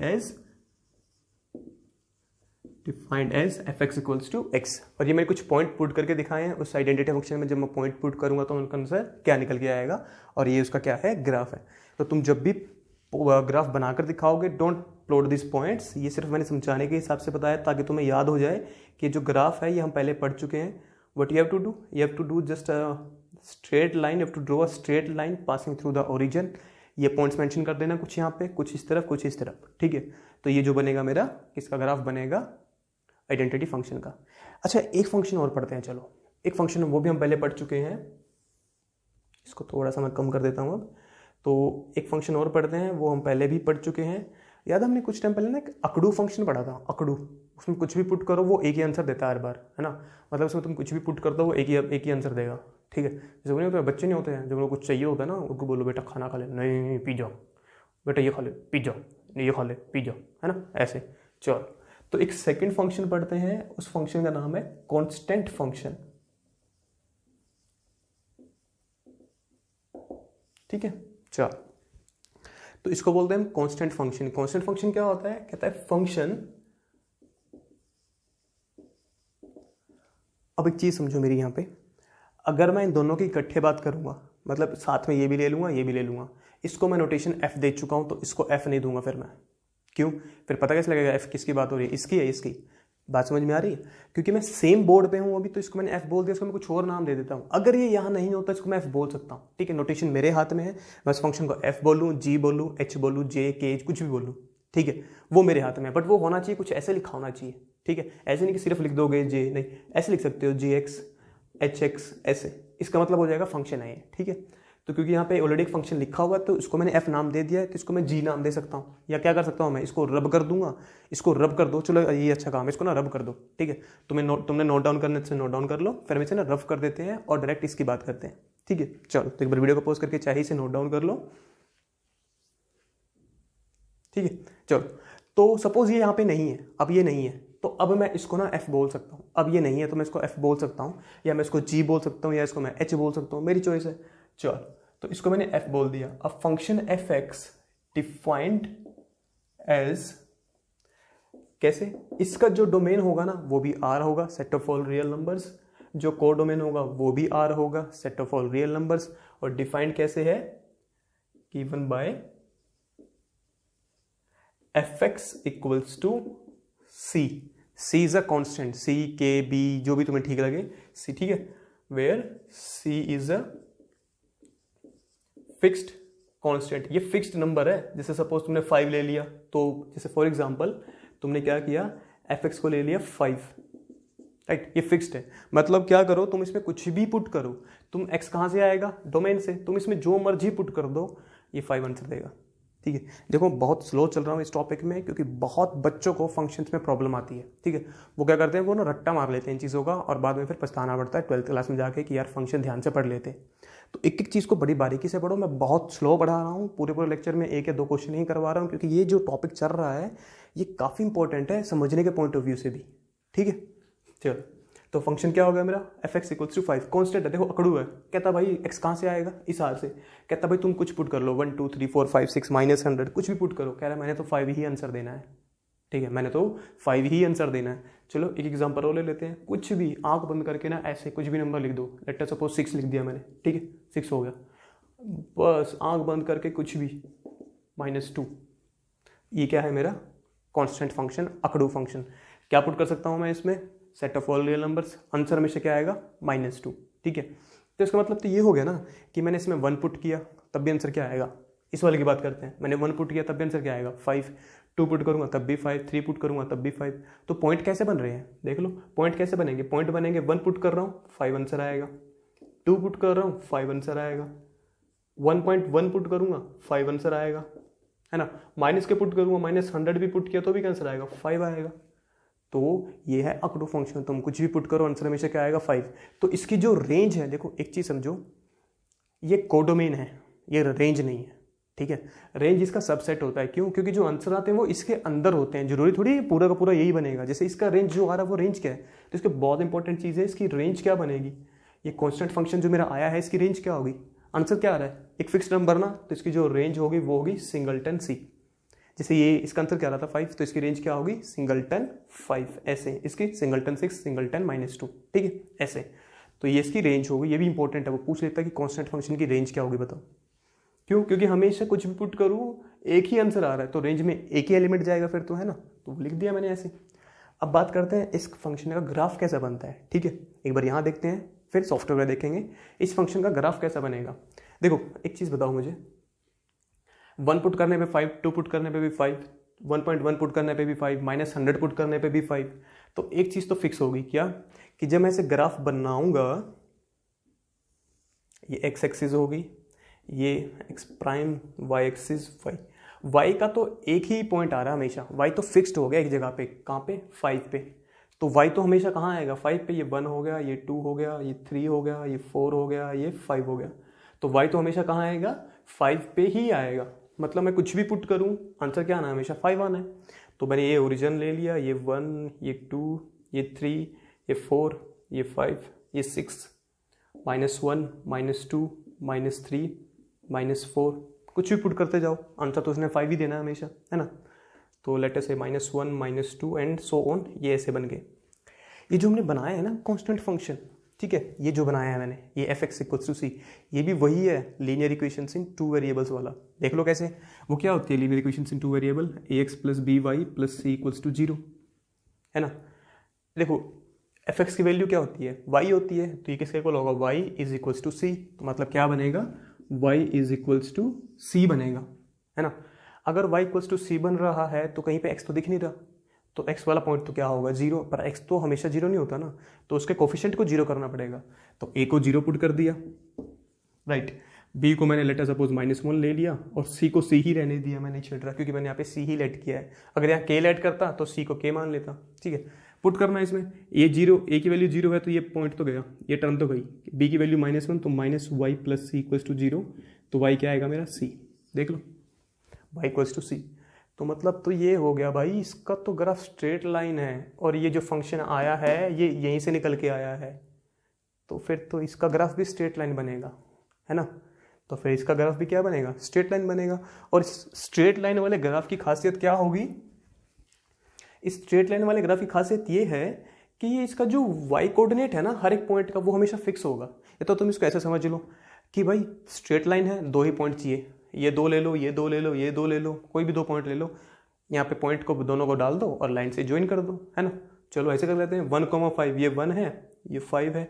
as fx equals to X. और ये मैंने कुछ पॉइंट पुट करके दिखाए हैं उस आइडेंटिटी फंक्शन में। जब मैं पॉइंट पुट करूंगा तो उनका आंसर क्या निकल के आएगा, और ये उसका क्या है? ग्राफ है। तो तुम जब भी ग्राफ बनाकर दिखाओगे, डोंट प्लॉट दिस पॉइंट्स। ये सिर्फ मैंने समझाने के हिसाब से बताया ताकि तुम्हें याद हो जाए कि जो ग्राफ है ये हम पहले पढ़ चुके हैं। What you have to do just straight line, you have to draw a straight line passing through the origin. ये पॉइंट्स मेंशन कर देना, कुछ यहाँ पे, कुछ इस तरफ, कुछ इस तरफ, ठीक है। तो ये जो बनेगा मेरा, किसका ग्राफ बनेगा? आइडेंटिटी फंक्शन का। अच्छा, एक फंक्शन और पढ़ते हैं, चलो। एक फंक्शन वो भी हम पहले पढ़ चुके हैं, इसको थोड़ा सा मैं कम कर देता हूँ अब। तो एक फंक्शन और पढ़ते हैं, वो हम पहले भी पढ़ चुके हैं। याद, हमने कुछ टाइम पहले ना एक अकड़ू फंक्शन पढ़ा था। अकड़ू, उसमें कुछ भी पुट करो वो एक ही आंसर देता है हर बार, है ना। मतलब उसमें तुम कुछ भी पुट कर दो वो एक ही आंसर देगा, ठीक है। जैसे वो नहीं होता, बच्चे नहीं होते हैं, जब उनको कुछ चाहिए होता है ना, उनको बोलो बेटा खाना खा ले, नहीं पी जाओ, बेटा ये खा ले, पी जाओ, ये खा ले, पी जाओ, है ना, ऐसे। चलो, तो एक सेकंड फंक्शन पढ़ते हैं, उस फंक्शन का नाम है कांस्टेंट फंक्शन, ठीक है। चलो, तो इसको बोलते हैं हम कांस्टेंट फंक्शन। कांस्टेंट फंक्शन क्या होता है? कहता है फंक्शन, अब एक चीज समझो मेरी यहाँ पे, अगर मैं इन दोनों की इकट्ठे बात करूंगा, मतलब साथ में ये भी ले लूंगा, ये भी ले लूंगा, इसको मैं नोटेशन एफ दे चुका हूं, तो इसको एफ नहीं दूंगा फिर मैं। क्यों? फिर पता कैसे लगेगा एफ किसकी बात हो रही है? इसकी है इसकी? बात समझ में आ रही है? क्योंकि मैं सेम बोर्ड पे हूं अभी, तो इसको मैंने एफ बोल दिया, इसको मैं कुछ और नाम दे देता हूं। अगर ये यहां नहीं होता इसको मैं एफ बोल सकता हूं, ठीक है। नोटेशन मेरे हाथ में है, मैं इस फंक्शन को एफ बोलूं, जी बोलूं, एच बोलूं, जे, के, कुछ भी बोलूं, ठीक है, वो मेरे हाथ में है। बट वो होना चाहिए कुछ ऐसे लिखा होना चाहिए, ठीक है। ऐसे नहीं कि सिर्फ लिख दोगे जे, नहीं, ऐसे लिख सकते हो जे एक्स, एच एक्स, ऐसे। इसका मतलब हो जाएगा फंक्शन है ये, ठीक है। तो क्योंकि यहाँ पे ऑलरेडी एक फंक्शन लिखा हुआ है, तो इसको मैंने एफ नाम दे दिया है, तो इसको मैं जी नाम दे सकता हूँ। या क्या कर सकता हूँ मैं, इसको रब कर दूंगा, इसको रब कर दो, चलो ये अच्छा काम है, इसको ना रब कर दो, ठीक है। तुमने नोट डाउन करने से नोट डाउन कर लो, फिर हम इसे ना रब कर देते हैं और डायरेक्ट इसकी बात करते हैं, ठीक है। चलो, तो एक बार वीडियो को पॉज करके चाहे इसे नोट डाउन कर लो, ठीक है। चलो, तो सपोज ये यहाँ पे नहीं है, अब ये नहीं है, तो अब मैं इसको ना f बोल सकता हूँ। अब ये नहीं है तो मैं इसको f बोल सकता हूँ, या मैं इसको g बोल सकता हूँ, या इसको मैं h बोल सकता हूँ, मेरी चॉइस है। चलो, तो इसको मैंने f बोल दिया। अब फंक्शन fx डिफाइंड एज, कैसे? इसका जो डोमेन होगा ना वो भी r होगा, set of all real numbers. जो को डोमेन होगा वो भी r होगा, set of all real numbers. और डिफाइंड कैसे है? Given by fx equals to c। c is a constant, c, k, b, जो भी तुम्हें ठीक लगे, c, ठीक है। Where c is a fixed constant, ये फिक्स्ड नंबर है। जैसे सपोज तुमने 5 ले लिया, तो जैसे फॉर एग्जांपल तुमने क्या किया, fx को ले लिया 5, राइट, ये फिक्स्ड है। मतलब क्या करो, तुम इसमें कुछ भी पुट करो, तुम x कहां से आएगा? डोमेन से। तुम इसमें जो मर्जी पुट कर दो, ये 5 आंसर देगा, ठीक है। देखो, बहुत स्लो चल रहा हूँ इस टॉपिक में, क्योंकि बहुत बच्चों को फंक्शंस में प्रॉब्लम आती है, ठीक है। वो क्या करते हैं, वो ना रट्टा मार लेते हैं इन चीज़ों का, और बाद में फिर पछताना पड़ता है 12th क्लास में जाके कि यार फंक्शन ध्यान से पढ़ लेते। तो एक एक चीज़ को बड़ी बारीकी से पढ़ो। मैं बहुत स्लो पढ़ा रहा हूँ, पूरे लेक्चर में 1 या 2 क्वेश्चन ही करवा रहा हूँ, क्योंकि ये जो टॉपिक चल रहा है ये काफ़ी इंपॉर्टेंट है समझने के पॉइंट ऑफ व्यू से भी, ठीक है। चलो, तो फंक्शन क्या हो गया मेरा, fx इक्वल्स टू 5, कॉन्स्टेंट है। देखो, अकड़ू है, कहता भाई x कहाँ से आएगा? इस हाल से। कहता भाई तुम कुछ पुट कर लो, 1 2 3 4 5 6 -100, कुछ भी पुट करो। कह रहा है मैंने तो 5 ही आंसर देना है, ठीक है, मैंने तो 5 ही आंसर देना है। चलो एक एग्जांपल और ले लेते हैं, कुछ भी आंख बंद करके ना ऐसे कुछ भी नंबर लिख दो, लेट अस सपोज 6 लिख दिया मैंने, ठीक है 6 हो गया, बस आंख बंद करके कुछ भी -2, ये क्या है मेरा कांस्टेंट फंक्शन, अकड़ू फंक्शन। क्या पुट कर सकता हूँ मैं इसमें, set of all real numbers, answer में से क्या आएगा -2, ठीक है। तो इसका मतलब तो ये हो गया ना कि मैंने इसमें 1 पुट किया तब भी आंसर क्या आएगा, इस वाले की बात करते हैं, मैंने 1 पुट किया तब भी आंसर क्या आएगा 5, 2 पुट करूंगा तब भी 5, 3 पुट करूंगा तब भी 5। तो पॉइंट कैसे बन रहे हैं देख लो, पॉइंट कैसे बनेंगे, पॉइंट बनेंगे 1 पुट कर रहा हूँ 5 आंसर आएगा, 2 पुट कर रहा हूँ 5 आंसर आएगा, 1.1 पुट करूंगा 5 आंसर आएगा, है ना, माइनस के पुट करूंगा -100 भी पुट किया तो भी आंसर आएगा 5 आएगा। तो ये है अकड़ू फंक्शन, तुम कुछ भी पुट करो आंसर हमेशा क्या आएगा 5। तो इसकी जो रेंज है, देखो एक चीज समझो, ये कोडोमेन है, ये रेंज नहीं है, ठीक है। रेंज इसका सबसेट होता है, क्यों, क्योंकि जो आंसर आते हैं वो इसके अंदर होते हैं, जरूरी थोड़ी पूरा का पूरा यही बनेगा। जैसे इसका रेंज जो आ रहा है वो रेंज क्या है, तो इसकी बहुत इंपॉर्टेंट चीज़ है, इसकी रेंज क्या बनेगी। ये कांस्टेंट फंक्शन जो मेरा आया है इसकी रेंज क्या होगी, आंसर क्या आ रहा है एक फिक्स नंबर ना, तो इसकी जो रेंज होगी वो होगी सिंगलटन सी। जैसे ये इसका आंसर क्या रहा था 5, तो इसकी रेंज क्या होगी सिंगलटन 5, ऐसे इसकी सिंगलटन 6, सिंगलटन -2, ठीक है ऐसे। तो ये इसकी रेंज होगी, ये भी इंपॉर्टेंट है, वो पूछ लेता है कि कांस्टेंट फंक्शन की रेंज क्या होगी बताओ। क्यों, क्योंकि हमेशा कुछ भी पुट करूँ एक ही आंसर आ रहा है, तो रेंज में एक ही एलिमेंट जाएगा फिर तो, है ना, तो लिख दिया मैंने ऐसे। अब बात करते हैं इस फंक्शन का ग्राफ कैसा बनता है, ठीक है। एक बार यहाँ देखते हैं फिर सॉफ्टवेयर देखेंगे इस फंक्शन का ग्राफ कैसा बनेगा। देखो एक चीज़ बताओ मुझे, 1 पुट करने पे 5, 2 पुट करने पे भी 5, 1.1 पुट करने पे भी 5, -100 पुट करने पे भी 5। तो एक चीज़ तो फिक्स होगी क्या, कि जब मैं ऐसे ग्राफ बनाऊंगा, ये एक्स एक्सिस होगी, ये X prime, Y axis Y, Y का तो एक ही पॉइंट आ रहा है हमेशा, वाई तो फिक्स्ड हो गया एक जगह पे, कहाँ पे 5 पे, तो वाई तो हमेशा कहाँ आएगा 5 पे, ये 1 हो गया, ये 2 हो गया, ये 3 हो गया, ये 4 हो गया, ये 5 हो गया, तो वाई तो हमेशा कहाँ आएगा 5 पे ही आएगा। मतलब मैं कुछ भी पुट करूँ आंसर क्या आना है हमेशा 5 आना है। तो मैंने ये ओरिजिन ले लिया, ये 1, ये 2, ये 3, ये 4, ये 5, ये 6, -1, -2, -3, -4, कुछ भी पुट करते जाओ आंसर तो उसने 5 ही देना है हमेशा, है ना। तो लेट अस से -1, -2 एंड सो ऑन, ये ऐसे बन गए। ये जो हमने बनाया है ना कांस्टेंट फंक्शन, ठीक है, ये जो बनाया है मैंने, ये f(x = c), ये भी वही है लीनियर इक्वेशंस इन 2 वेरिएबल्स वाला। देख लो कैसे, वो क्या होती है linear equations in 2 variable, ax + by + c = 0, है ना। देखो f(x) की वैल्यू क्या होती है, y होती है, तो ये किसके इक्वल होगा, y = c, तो मतलब क्या बनेगा, y = c बनेगा, है ना। अगर y = c बन रहा है तो कहीं पे x तो दिख नहीं रहा, तो x वाला पॉइंट तो क्या होगा 0, पर x तो हमेशा 0 नहीं होता ना, तो उसके कोफिशिएंट को 0 करना पड़ेगा। तो a को 0 पुट कर दिया, राइट, b को मैंने लेट अस सपोज -1 ले लिया, और c को c ही रहने दिया, मैंने छेड़ रहा क्योंकि मैंने यहाँ पे c ही लेट किया है। अगर यहाँ k लेट करता तो c को k मान लेता, ठीक है। पुट करना है इसमें, a की वैल्यू 0 है तो ये पॉइंट तो गया, ये टर्म तो गई, b की वैल्यू -1 तो -y + c = 0, तो y क्या आएगा मेरा c, देख लो y = c। तो मतलब तो ये हो गया भाई, इसका तो ग्राफ स्ट्रेट लाइन है, और ये जो फंक्शन आया है ये यहीं से निकल के आया है, तो फिर तो इसका ग्राफ भी स्ट्रेट लाइन बनेगा, है ना। तो फिर इसका ग्राफ भी क्या बनेगा, स्ट्रेट लाइन बनेगा। और स्ट्रेट लाइन वाले ग्राफ की खासियत क्या होगी, इस स्ट्रेट लाइन वाले ग्राफ की खासियत ये है कि ये इसका जो y कोऑर्डिनेट है ना हर एक पॉइंट का, वो हमेशा फिक्स होगा। ये तो तुम इसको ऐसे समझ लो कि भाई स्ट्रेट लाइन है, 2 ही पॉइंट चाहिए, ये 2 ले लो, ये 2 ले लो, ये 2 ले लो, कोई भी 2 पॉइंट ले लो, यहाँ पे पॉइंट को दोनों को डाल दो और लाइन से ज्वाइन कर दो, है ना। चलो ऐसे कर लेते हैं, 1,5 ये 1 है, ये 5 है,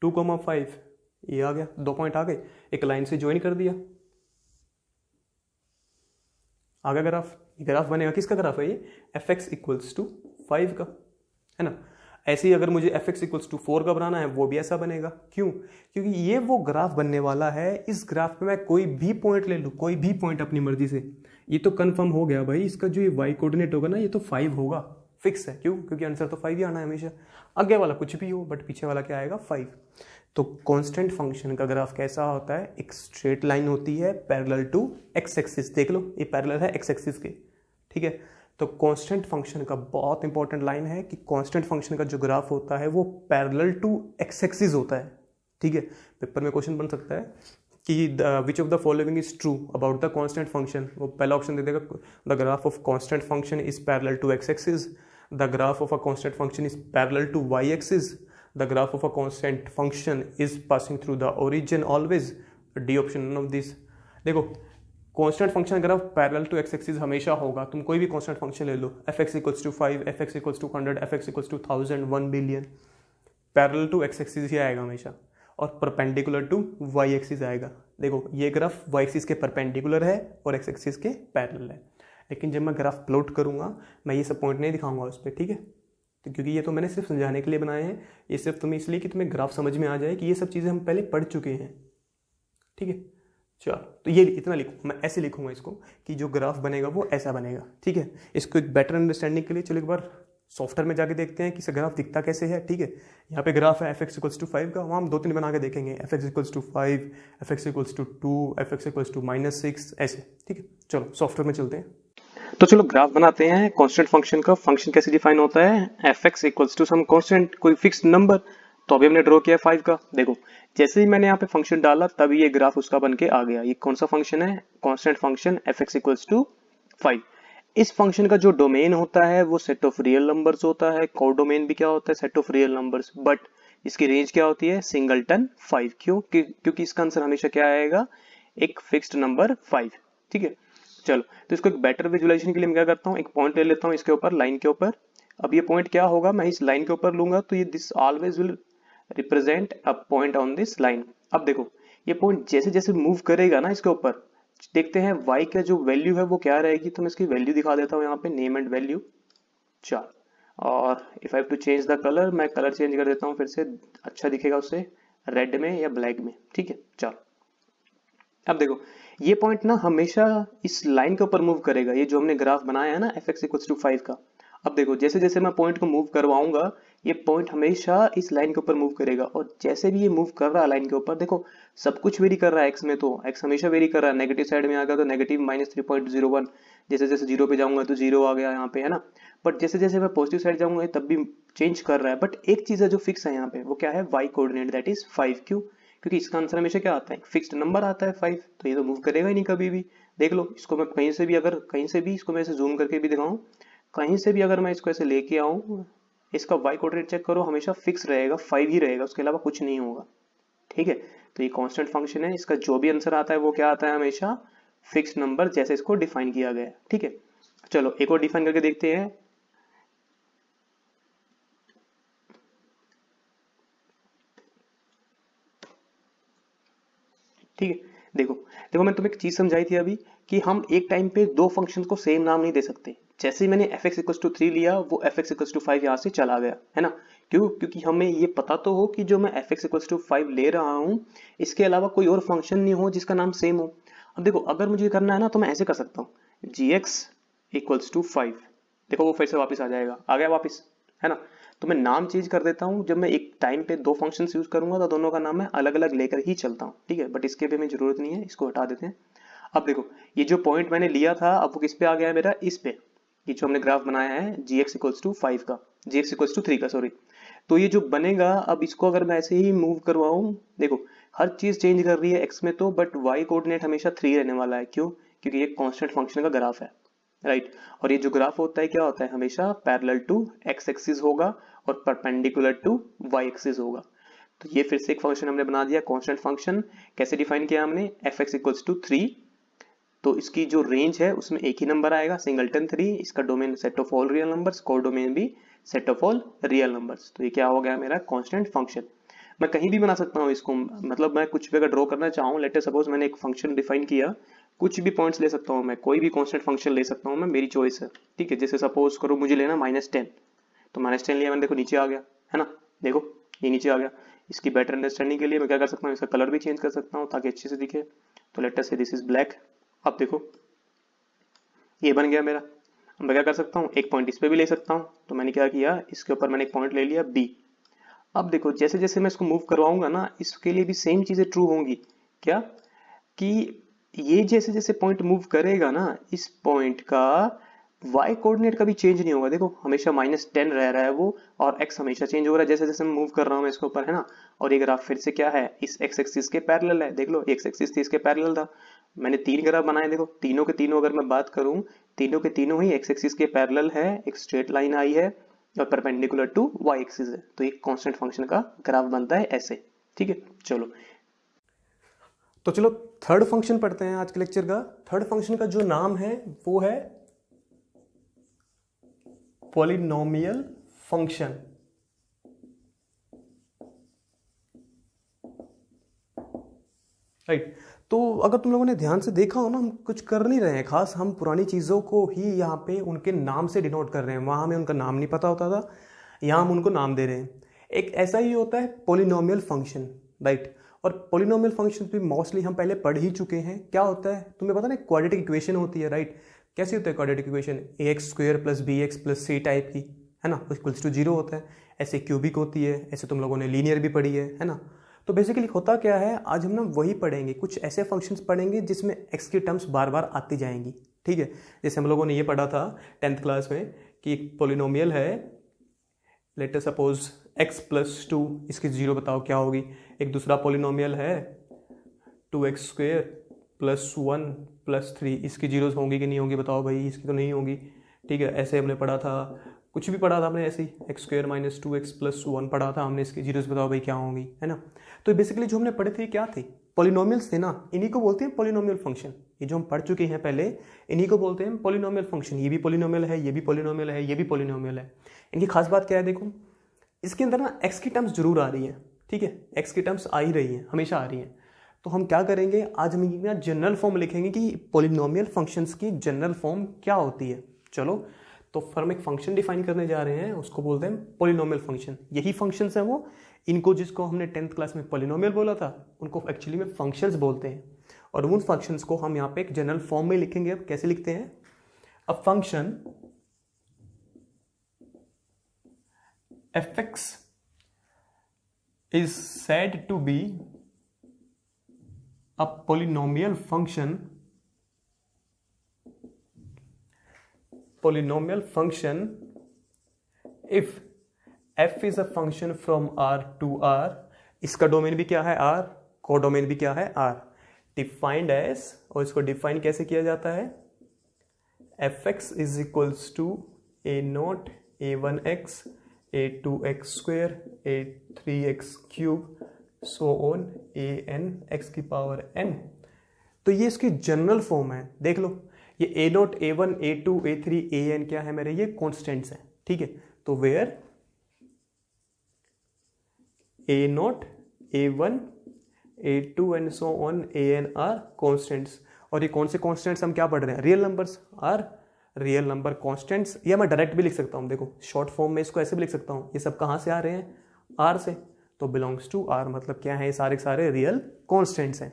2,5 ये आ गया, 2 पॉइंट आ गए, एक लाइन से ज्वाइन कर दिया, आ गया ग्राफ। ग्राफ बनेगा, किसका ग्राफ है ये, f(x) = 5 का, है ना। ऐसे ही अगर मुझे f(x) = 4 का बनाना है, वो भी ऐसा बनेगा। क्यों, क्योंकि ये वो ग्राफ बनने वाला है, इस ग्राफ पे मैं कोई भी पॉइंट ले लूँ, कोई भी पॉइंट अपनी मर्जी से, ये तो कंफर्म हो गया भाई, इसका जो ये y कोऑर्डिनेट होगा ना ये तो 5 होगा, फिक्स है। क्यों, क्योंकि आंसर तो 5 ही आना है हमेशा, आगे वाला कुछ भी हो बट पीछे वाला क्या आएगा 5। तो कांस्टेंट फंक्शन का ग्राफ कैसा होता है, एक स्ट्रेट लाइन होती है पैरेलल टू एक्स एक्सिस, देख लो ये पैरेलल है एक्स एक्सिस के, ठीक है। तो कांस्टेंट फंक्शन का बहुत इंपॉर्टेंट लाइन है कि कांस्टेंट फंक्शन का जो ग्राफ होता है वो पैरेलल टू एक्स एक्सिस होता है, ठीक है। पेपर में क्वेश्चन बन सकता है कि which of the following is true about the constant function, वो पहला ऑप्शन दे देगा, the graph of constant function is parallel to X axis, the graph of a constant function is parallel to Y axis, the graph of a constant function is passing through the origin always, D option none of this. देखो constant function graph parallel to X axis हमेशा होगा, तुम कोई भी constant function ले लो, F X equals to 5, F X equals to 100, F X equals to 1000, 1 billion, parallel to X axis ही आएगा हमेशा, और परपेंडिकुलर टू वाई एक्सिस आएगा। देखो ये ग्राफ वाई एक्सिस के परपेंडिकुलर है और एक्स एक्सिस के पैरेलल है, लेकिन जब मैं ग्राफ प्लॉट करूंगा मैं ये सब पॉइंट नहीं दिखाऊंगा उस पर, ठीक है। तो क्योंकि ये तो मैंने सिर्फ समझाने के लिए बनाए हैं, ये सिर्फ तुम्हें इसलिए कि तुम्हें ग्राफ समझ में आ जाए कि ये सब चीज़ें हम पहले पढ़ चुके हैं, ठीक है। चलो तो ये इतना लिखो, मैं ऐसे लिखूंगा इसको कि जो ग्राफ बनेगा वो ऐसा बनेगा, ठीक है। इसको एक बेटर अंडरस्टैंडिंग के लिए चलो एक बार सॉफ्टवेयर में जाके देखते हैं कि इसे ग्राफ दिखता कैसे है, ठीक है। यहाँ पे ग्राफ है एफ एक्स इक्वल्स टू 5 का, वहाँ हम 2-3 बना के देखेंगे, F X equals to 5, F X equals to 2, F X equals to -6, ऐसे, ठीक है। चलो सॉफ्टवेयर में चलते हैं। तो चलो ग्राफ बनाते हैं कांस्टेंट फंक्शन का। फंक्शन कैसे डिफाइन होता है, F X equals to some constant, कोई फिक्स्ड नंबर। तो अभी हमने ड्रॉ किया 5 का, देखो जैसे ही मैंने यहाँ पे फंक्शन डाला तभी ये ग्राफ उसका बन के आ गया। ये कौन सा फंक्शन है, constant function F X equals to 5। इस फंक्शन का जो डोमेन होता है वो सेट ऑफ रियल नंबर्स होता है, कोडोमेन भी क्या होता है, set of real numbers, but इसकी रेंज क्या होती है, सिंगलटन 5। क्यों, क्योंकि इसका आंसर हमेशा क्या आएगा, एक फिक्स्ड नंबर 5, ठीक है। चलो तो इसको एक बेटर विजुअलाइजेशन के लिए मैं क्या करता हूँ, एक पॉइंट ले लेता हूँ इसके ऊपर, लाइन के ऊपर। अब ये पॉइंट क्या होगा, मैं इस लाइन के ऊपर लूंगा तो ये this always will represent a point on this line. अब देखो ये पॉइंट जैसे जैसे मूव करेगा ना इसके ऊपर, देखते हैं y का जो वैल्यू है वो क्या रहेगी। तो मैं इसकी वैल्यू दिखा देता हूँ यहाँ पे, नेम एंड वैल्यू 4। और if I have to change the colour, मैं कलर चेंज कर देता हूँ फिर से, अच्छा दिखेगा उससे, रेड में या ब्लैक में, ठीक है। चलो अब देखो ये पॉइंट ना हमेशा इस लाइन के ऊपर मूव करेगा, ये जो हमने ग्राफ बनाया है ना एफ एक्स इक्वल्स टू 5 का। अब देखो जैसे जैसे मैं पॉइंट को मूव करवाऊंगा ये पॉइंट हमेशा इस लाइन के ऊपर मूव करेगा, और जैसे भी ये मूव कर रहा है लाइन के ऊपर, देखो सब कुछ वेरी कर रहा है एक्स में, तो एक्स हमेशा वेरी कर रहा है। नेगेटिव साइड में आ गया तो नेगेटिव -3.01, जैसे जैसे 0 पे जाऊंगा तो 0 आ गया यहाँ पे, है ना। बट जैसे जैसे मैं पॉजिटिव साइड जाऊंगा तब भी चेंज कर रहा है। बट एक चीज है जो फिक्स है यहाँ पे, वो क्या है, वाई कोऑर्डिनेट, दैट इज 5। क्यों, क्योंकि इसका आंसर हमेशा क्या आता है, फिक्स्ड नंबर आता है 5, तो ये तो मूव करेगा ही नहीं कभी भी। देख लो इसको मैं कहीं से भी, अगर कहीं से भी इसको मैं ऐसे जूम करके भी दिखाऊं, कहीं से भी अगर मैं इसको ऐसे लेके आऊं, इसका वाई कोऑर्डिनेट चेक करो, हमेशा फिक्स रहेगा, 5 ही रहेगा, उसके अलावा कुछ नहीं होगा, ठीक है। तो ये कांस्टेंट फंक्शन है, इसका जो भी आंसर आता है वो क्या आता है, हमेशा फिक्स्ड नंबर जैसे इसको डिफाइन किया गया है, ठीक है। चलो एक और डिफाइन करके देखते हैं। ठीक है, देखो देखो मैं तुम्हें एक चीज समझाई थी अभी कि हम एक टाइम पे दो फंक्शंस को सेम नाम नहीं दे सकते। जैसे ही मैंने एफ एक्स इक्वल्स टू 3 लिया, वो एफ एक्स इक्वल्स टू 5 यहाँ से चला गया, है ना। क्यों, क्योंकि हमें ये पता तो हो कि जो मैं एफ एक्स इक्वल्स टू 5 ले रहा हूँ इसके अलावा कोई और फंक्शन नहीं हो जिसका नाम सेम हो। अब देखो अगर मुझे करना है ना तो मैं ऐसे कर सकता हूँ, जी एक्स इक्वल्स टू 5, देखो वो फिर से वापस आ जाएगा, आ गया वापस, है ना। तो मैं नाम चेंज कर देता हूँ, जब मैं एक टाइम पे दो फंक्शंस यूज करूंगा तो दोनों का नाम मैं अलग अलग लेकर ही चलता हूँ, ठीक है। बट इसके भी हमें जरूरत नहीं है, इसको हटा देते हैं। अब देखो ये जो पॉइंट मैंने लिया था अब वो किस पे आ गया है मेरा, इस पे, ये जो हमने ग्राफ बनाया है जी एक्स इक्वल्स टू 5 का, जी एक्स इक्वल्स टू 3 का, सॉरी। तो ये जो बनेगा, अब इसको अगर मैं ऐसे ही मूव करवाऊं, देखो हर चीज चेंज कर रही है एक्स में तो, बट वाई कोऑर्डिनेट हमेशा 3 रहने वाला है। क्यों, क्योंकि ये कांस्टेंट फंक्शन का ग्राफ है, राइट। और ये जो ग्राफ होता है क्या होता है, हमेशा पैरेलल टू एक्स एक्सिस होगा और परपेंडिकुलर टू वाई एक्सिस होगा। तो ये फिर से एक फंक्शन हमने बना दिया, कांस्टेंट फंक्शन। कैसे डिफाइन किया हमने, एफ एक्स इक्वल्स टू 3, तो इसकी जो रेंज है उसमें एक ही नंबर आएगा, सिंगलटन 3। इसका domain set of all real numbers, codomain भी set of all real numbers. तो ये क्या हो गया मेरा कांस्टेंट फंक्शन। मैं कहीं भी बना सकता हूँ इसको, मतलब मैं कुछ भी अगर ड्रॉ करना चाहूँ, लेट सपोज मैंने एक फंक्शन डिफाइन किया, कुछ भी पॉइंट्स ले सकता हूँ मैं, कोई भी कांस्टेंट फंक्शन ले सकता हूँ मैं, मेरी चॉइस है, ठीक है। जैसे सपोज करो मुझे लेना -10, तो -10 लिया मैंने, देखो नीचे आ गया, है ना, देखो ये नीचे आ गया। इसकी बेटर अंडरस्टैंडिंग के लिए मैं क्या कर सकता हूँ, इसका कलर भी चेंज कर सकता हूँ ताकि अच्छे से दिखे। तो लेट अस से दिस इज ब्लैक। अब देखो ये बन गया मेरा। मैं क्या कर सकता हूँ, एक पॉइंट इस पे भी ले सकता हूँ, तो मैंने क्या किया, इसके ऊपर मैंने एक पॉइंट ले लिया बी। अब देखो जैसे जैसे मैं इसको मूव करवाऊंगा ना, इसके लिए भी सेम चीजें ट्रू होंगी। क्या, कि ये जैसे जैसे पॉइंट मूव करेगा ना, इस पॉइंट का वाई कोऑर्डिनेट कभी चेंज नहीं होगा, देखो हमेशा -10 रह रहा है वो, और एक्स हमेशा चेंज हो रहा है जैसे जैसे मैं मूव कर रहा हूँ मैं इसके ऊपर, है ना। और ये ग्राफ फिर से क्या है, इस एक्स एक्सिस के पैरेलल है, देख लो एक्स एक्सिस थी इसके पैरेलल था। मैंने 3 ग्राफ बनाए, देखो तीनों के तीनों अगर मैं बात करूँ, तीनों के तीनों ही एक्स एक्सिस के पैरेलल है, एक स्ट्रेट लाइन आई है और परपेंडिकुलर टू वाई एक्सिस है, तो एक कांस्टेंट फंक्शन का ग्राफ बनता है ऐसे, ठीक है। चलो तो चलो थर्ड फंक्शन पढ़ते हैं आज के लेक्चर का। थर्ड फंक्शन का जो नाम है वो है पॉलिनोमियल फंक्शन। राइट, तो अगर तुम लोगों ने ध्यान से देखा हो ना, हम कुछ कर नहीं रहे हैं खास, हम पुरानी चीज़ों को ही यहाँ पे उनके नाम से डिनोट कर रहे हैं। वहाँ हमें उनका नाम नहीं पता होता था, यहाँ हम उनको नाम दे रहे हैं। एक ऐसा ही होता है पॉलिनोमियल फंक्शन, राइट। और पॉलिनोमियल फंक्शन भी मोस्टली हम पहले पढ़ ही चुके हैं। क्या होता है तुम्हें पता ना, क्वाड्रेटिक इक्वेशन होती है, राइट। कैसी होती है quadratic equation, ax² + bx + c type की, है ना, इक्वल्स टू 0 होता है। ऐसे क्यूबिक होती है, ऐसे तुम लोगों ने लीनियर भी पढ़ी है ना। तो बेसिकली होता क्या है, आज हम ना वही पढ़ेंगे, कुछ ऐसे फंक्शंस पढ़ेंगे जिसमें x की टर्म्स बार बार आती जाएंगी, ठीक है। जैसे हम लोगों ने ये पढ़ा था 10th क्लास में कि एक पॉलिनोमियल है, लेट अस सपोज x + 2, इसकी 0 बताओ क्या होगी। एक दूसरा पॉलिनोमियल है 2x² + 1 + 3, इसकी जीरोस होंगी कि नहीं होंगी बताओ भाई, इसकी तो नहीं होगी, ठीक है। ऐसे हमने पढ़ा था, कुछ भी पढ़ा था हमने ऐसे ही, x² - 2x + 1 पढ़ा था हमने, इसकी जीरोस बताओ भाई क्या होंगी, है ना। तो बेसिकली जो हमने पढ़े थे क्या थे, पॉलिनोमियल्स थे ना, इन्हीं को बोलते हैं पॉलिनोमियल फंक्शन। ये जो हम पढ़ चुके हैं पहले, इन्हीं को बोलते हैं पॉलिनोमियल फंक्शन। ये भी पॉलिनोमियल है, ये भी पॉलिनोमियल है, ये भी पॉलिनोमियल है। इनकी खास बात क्या है, देखो इसके अंदर ना x की टर्म्स जरूर आ रही है, ठीक है, x की टर्म्स आ ही रही हैं, हमेशा आ रही हैं। तो हम क्या करेंगे, आज हम ये जनरल फॉर्म लिखेंगे कि पॉलिनोमियल फंक्शंस की जनरल फॉर्म क्या होती है। चलो तो फिर हम एक फंक्शन डिफाइन करने जा रहे हैं, उसको बोलते हैं पॉलिनोमियल फंक्शन। यही फंक्शंस हैं वो, इनको जिसको हमने 10th क्लास में पॉलिनोमियल बोला था, उनको एक्चुअली में फंक्शंस बोलते हैं। और उन फंक्शंस को हम यहाँ पे एक जनरल फॉर्म में लिखेंगे। अब कैसे लिखते हैं, a function fx is said to be a polynomial function if f is a function from R to R, इसका डोमेन भी क्या है R, कोडोमेन भी क्या है R, डिफाइंड एज, और इसको डिफाइन कैसे किया जाता है, fx is equals to a0 a1x a2x² a3x³ so on an x⁴n। तो ये इसकी जनरल फॉर्म है। देख लो ये a0 a1 a2 a3 an क्या है मेरे, ये कॉन्स्टेंट्स हैं, ठीक है। तो where a0 a1 a2 and so on an are constants. और ये कौन से कॉन्स्टेंट्स हम क्या पढ़ रहे हैं, real numbers are real number constants. या मैं डायरेक्ट भी लिख सकता हूँ, देखो शॉर्ट फॉर्म में इसको ऐसे भी लिख सकता हूँ, ये सब कहाँ से आ रहे हैं, आर से, तो बिलोंग्स टू आर, मतलब क्या है, ये सारे सारे रियल कॉन्स्टेंट्स हैं।